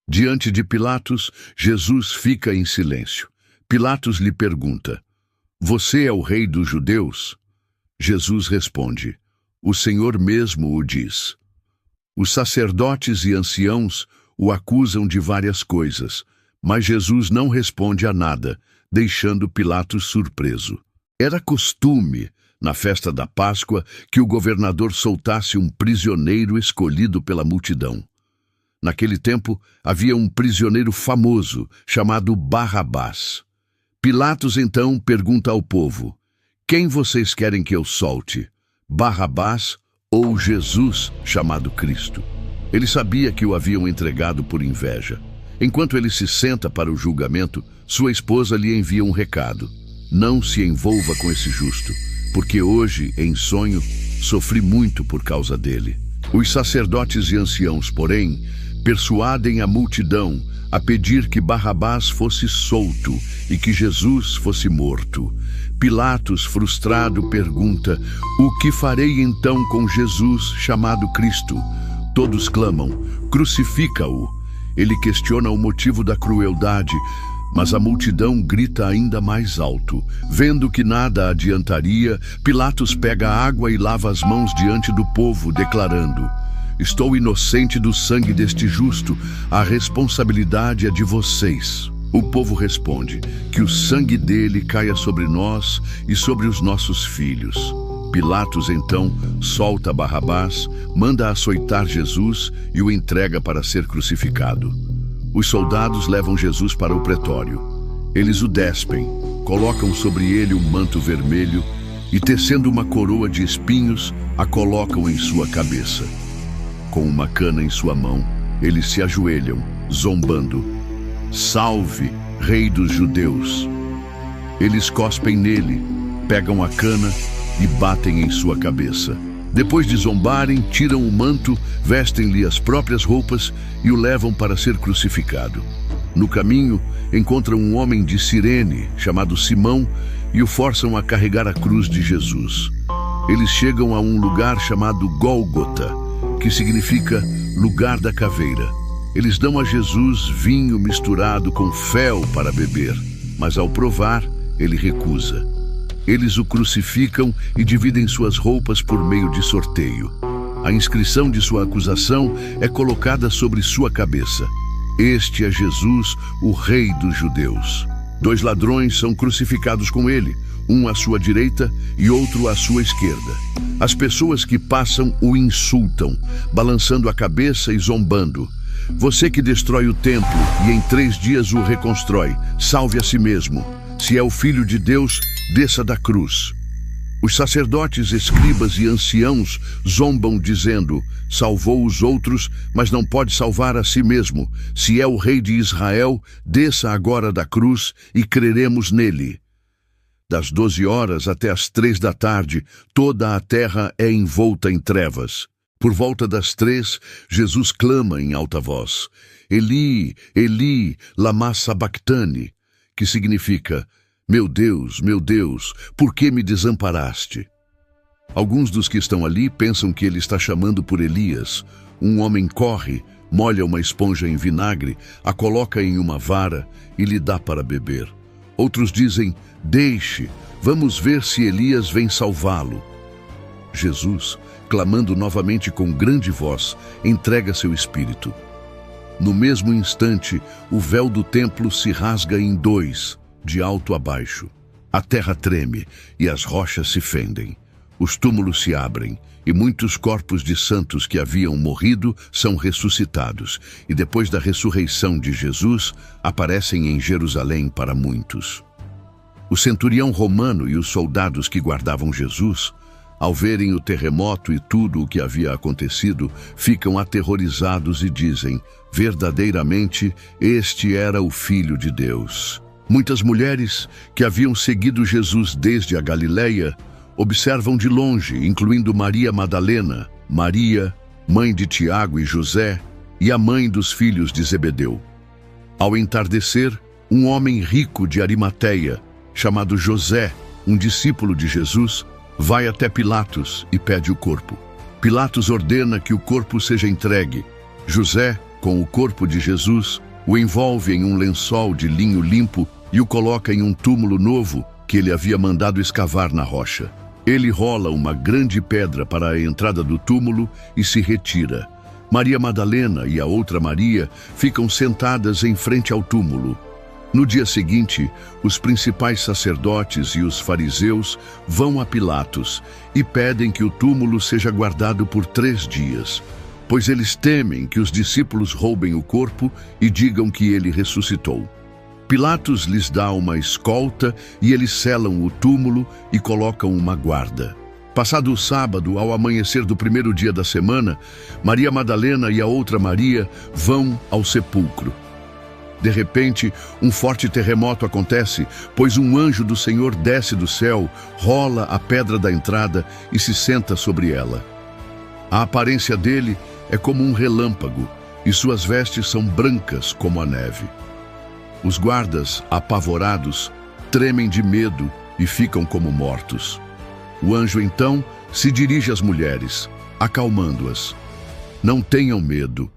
Diante de Pilatos, Jesus fica em silêncio. Pilatos lhe pergunta: você é o rei dos judeus? Jesus responde: o Senhor mesmo o diz. Os sacerdotes e anciãos o acusam de várias coisas, mas Jesus não responde a nada, deixando Pilatos surpreso. Era costume, na festa da Páscoa, que o governador soltasse um prisioneiro escolhido pela multidão. Naquele tempo, havia um prisioneiro famoso, chamado Barrabás. Pilatos, então, pergunta ao povo: quem vocês querem que eu solte? Barrabás ou Jesus, chamado Cristo? Ele sabia que o haviam entregado por inveja. Enquanto ele se senta para o julgamento, sua esposa lhe envia um recado: não se envolva com esse justo, porque hoje, em sonho, sofri muito por causa dele. Os sacerdotes e anciãos, porém, persuadem a multidão a pedir que Barrabás fosse solto e que Jesus fosse morto. Pilatos, frustrado, pergunta: o que farei então com Jesus, chamado Cristo? Todos clamam: crucifica-o. Ele questiona o motivo da crueldade, mas a multidão grita ainda mais alto. Vendo que nada adiantaria, Pilatos pega água e lava as mãos diante do povo, declarando: estou inocente do sangue deste justo, a responsabilidade é de vocês. O povo responde: que o sangue dele caia sobre nós e sobre os nossos filhos. Pilatos, então, solta Barrabás, manda açoitar Jesus e o entrega para ser crucificado. Os soldados levam Jesus para o pretório. Eles o despem, colocam sobre ele um manto vermelho e, tecendo uma coroa de espinhos, a colocam em sua cabeça. Com uma cana em sua mão, eles se ajoelham, zombando: salve, rei dos judeus! Eles cospem nele, pegam a cana e batem em sua cabeça. Depois de zombarem, tiram o manto, vestem-lhe as próprias roupas e o levam para ser crucificado. No caminho, encontram um homem de Cirene, chamado Simão, e o forçam a carregar a cruz de Jesus. Eles chegam a um lugar chamado Gólgota, que significa lugar da caveira. Eles dão a Jesus vinho misturado com fel para beber, mas ao provar, ele recusa. Eles o crucificam e dividem suas roupas por meio de sorteio. A inscrição de sua acusação é colocada sobre sua cabeça. Este é Jesus, o Rei dos Judeus. 2 ladrões são crucificados com ele, um à sua direita e outro à sua esquerda. As pessoas que passam o insultam, balançando a cabeça e zombando. Você que destrói o templo e em 3 dias o reconstrói, salve a si mesmo. Se é o Filho de Deus, desça da cruz. Os sacerdotes, escribas e anciãos zombam dizendo: salvou os outros, mas não pode salvar a si mesmo. Se é o Rei de Israel, desça agora da cruz e creremos nele. Das 12 horas até as 3 da tarde, toda a terra é envolta em trevas. Por volta das 3, Jesus clama em alta voz: Eli, Eli, lama sabachthani, que significa: meu Deus, por que me desamparaste? Alguns dos que estão ali pensam que ele está chamando por Elias. Um homem corre, molha uma esponja em vinagre, a coloca em uma vara e lhe dá para beber. Outros dizem: deixe, vamos ver se Elias vem salvá-lo. Jesus, clamando novamente com grande voz, entrega seu espírito. No mesmo instante, o véu do templo se rasga em 2, de alto a baixo. A terra treme e as rochas se fendem. Os túmulos se abrem e muitos corpos de santos que haviam morrido são ressuscitados. E depois da ressurreição de Jesus, aparecem em Jerusalém para muitos. O centurião romano e os soldados que guardavam Jesus, ao verem o terremoto e tudo o que havia acontecido, ficam aterrorizados e dizem: verdadeiramente, este era o Filho de Deus. Muitas mulheres que haviam seguido Jesus desde a Galileia observam de longe, incluindo Maria Madalena, Maria, mãe de Tiago e José, e a mãe dos filhos de Zebedeu. Ao entardecer, um homem rico de Arimateia, chamado José, um discípulo de Jesus, vai até Pilatos e pede o corpo. Pilatos ordena que o corpo seja entregue. José, com o corpo de Jesus, o envolve em um lençol de linho limpo e o coloca em um túmulo novo que ele havia mandado escavar na rocha. Ele rola uma grande pedra para a entrada do túmulo e se retira. Maria Madalena e a outra Maria ficam sentadas em frente ao túmulo. No dia seguinte, os principais sacerdotes e os fariseus vão a Pilatos e pedem que o túmulo seja guardado por 3 dias, pois eles temem que os discípulos roubem o corpo e digam que ele ressuscitou. Pilatos lhes dá uma escolta e eles selam o túmulo e colocam uma guarda. Passado o sábado, ao amanhecer do 1º dia da semana, Maria Madalena e a outra Maria vão ao sepulcro. De repente, um forte terremoto acontece, pois um anjo do Senhor desce do céu, rola a pedra da entrada e se senta sobre ela. A aparência dele é como um relâmpago, e suas vestes são brancas como a neve. Os guardas, apavorados, tremem de medo e ficam como mortos. O anjo, então, se dirige às mulheres, acalmando-as. Não tenham medo.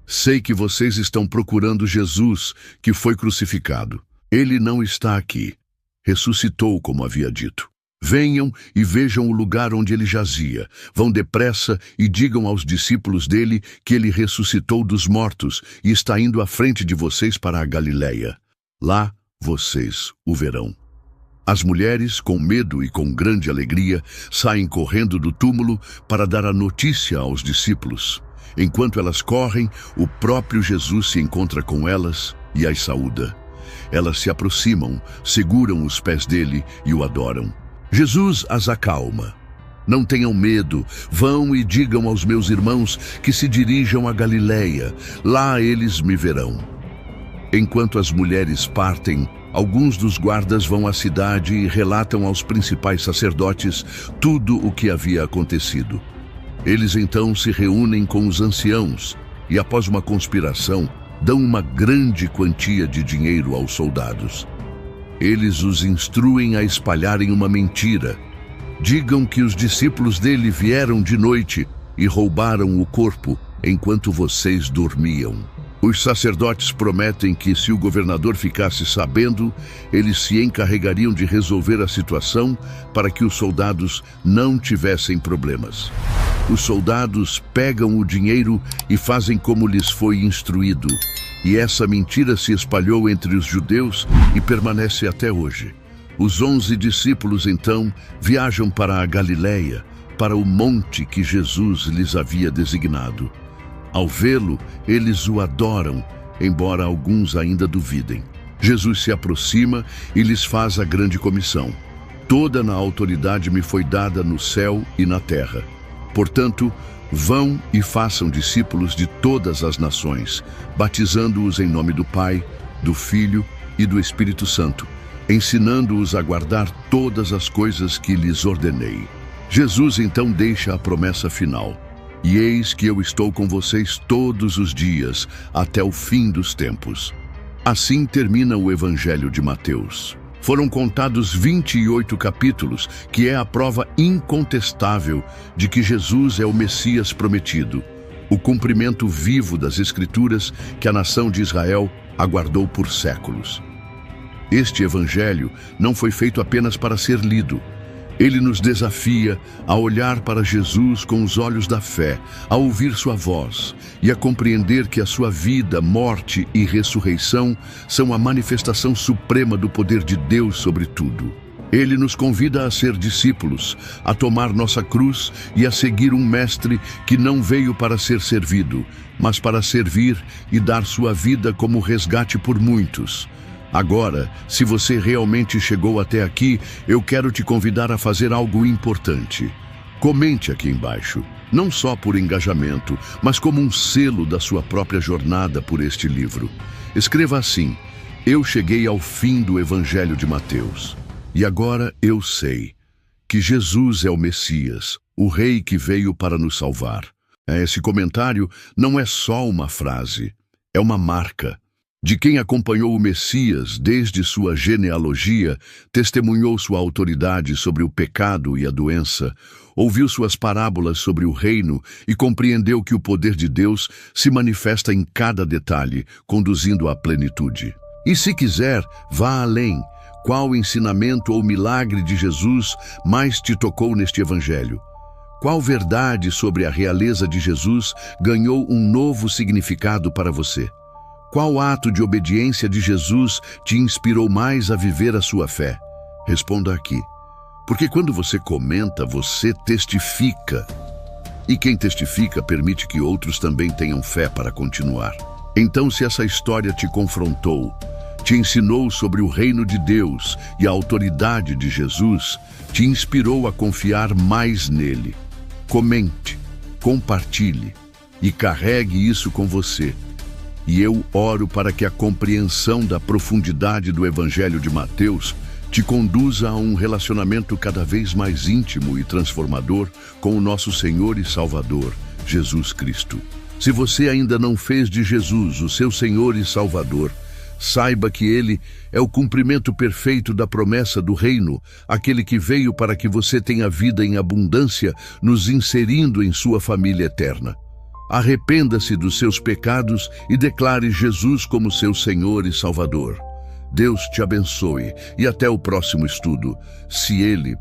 Sei que vocês estão procurando Jesus, que foi crucificado. Ele não está aqui. Ressuscitou, como havia dito. Venham e vejam o lugar onde ele jazia. Vão depressa e digam aos discípulos dele que ele ressuscitou dos mortos e está indo à frente de vocês para a Galileia. Lá vocês o verão. As mulheres, com medo e com grande alegria, saem correndo do túmulo para dar a notícia aos discípulos. Enquanto elas correm, o próprio Jesus se encontra com elas e as saúda. Elas se aproximam, seguram os pés dele e o adoram. Jesus as acalma. Não tenham medo, vão e digam aos meus irmãos que se dirijam a Galileia. Lá eles me verão. Enquanto as mulheres partem, Alguns dos guardas vão à cidade e relatam aos principais sacerdotes tudo o que havia acontecido. Eles então se reúnem com os anciãos e, após uma conspiração, dão uma grande quantia de dinheiro aos soldados. Eles os instruem a espalharem uma mentira. Digam que os discípulos dele vieram de noite e roubaram o corpo enquanto vocês dormiam. Os sacerdotes prometem que, se o governador ficasse sabendo, eles se encarregariam de resolver a situação para que os soldados não tivessem problemas. Os soldados pegam o dinheiro e fazem como lhes foi instruído. E essa mentira se espalhou entre os judeus e permanece até hoje. Os 11 discípulos, então, viajam para a Galileia, para o monte que Jesus lhes havia designado. Ao vê-lo, eles o adoram, embora alguns ainda duvidem. Jesus se aproxima e lhes faz a grande comissão. Toda a autoridade me foi dada no céu e na terra. Portanto, vão e façam discípulos de todas as nações, batizando-os em nome do Pai, do Filho e do Espírito Santo, ensinando-os a guardar todas as coisas que lhes ordenei. Jesus então deixa a promessa final. E eis que eu estou com vocês todos os dias, até o fim dos tempos. Assim termina o Evangelho de Mateus. Foram contados 28 capítulos, que é a prova incontestável de que Jesus é o Messias prometido, o cumprimento vivo das Escrituras que a nação de Israel aguardou por séculos. Este Evangelho não foi feito apenas para ser lido. Ele nos desafia a olhar para Jesus com os olhos da fé, a ouvir sua voz e a compreender que a sua vida, morte e ressurreição são a manifestação suprema do poder de Deus sobre tudo. Ele nos convida a ser discípulos, a tomar nossa cruz e a seguir um mestre que não veio para ser servido, mas para servir e dar sua vida como resgate por muitos. Agora, se você realmente chegou até aqui, eu quero te convidar a fazer algo importante. Comente aqui embaixo, não só por engajamento, mas como um selo da sua própria jornada por este livro. Escreva assim: eu cheguei ao fim do Evangelho de Mateus. E agora eu sei que Jesus é o Messias, o Rei que veio para nos salvar. Esse comentário não é só uma frase, é uma marca. De quem acompanhou o Messias desde sua genealogia, testemunhou sua autoridade sobre o pecado e a doença, ouviu suas parábolas sobre o reino e compreendeu que o poder de Deus se manifesta em cada detalhe, conduzindo à plenitude. E se quiser, vá além. Qual ensinamento ou milagre de Jesus mais te tocou neste Evangelho? Qual verdade sobre a realeza de Jesus ganhou um novo significado para você? Qual ato de obediência de Jesus te inspirou mais a viver a sua fé? Responda aqui. Porque quando você comenta, você testifica. E quem testifica permite que outros também tenham fé para continuar. Então, se essa história te confrontou, te ensinou sobre o reino de Deus e a autoridade de Jesus, te inspirou a confiar mais nele, comente, compartilhe e carregue isso com você. E eu oro para que a compreensão da profundidade do Evangelho de Mateus te conduza a um relacionamento cada vez mais íntimo e transformador com o nosso Senhor e Salvador, Jesus Cristo. Se você ainda não fez de Jesus o seu Senhor e Salvador, saiba que Ele é o cumprimento perfeito da promessa do reino, aquele que veio para que você tenha vida em abundância, nos inserindo em sua família eterna. Arrependa-se dos seus pecados e declare Jesus como seu Senhor e Salvador. Deus te abençoe e até o próximo estudo, se Ele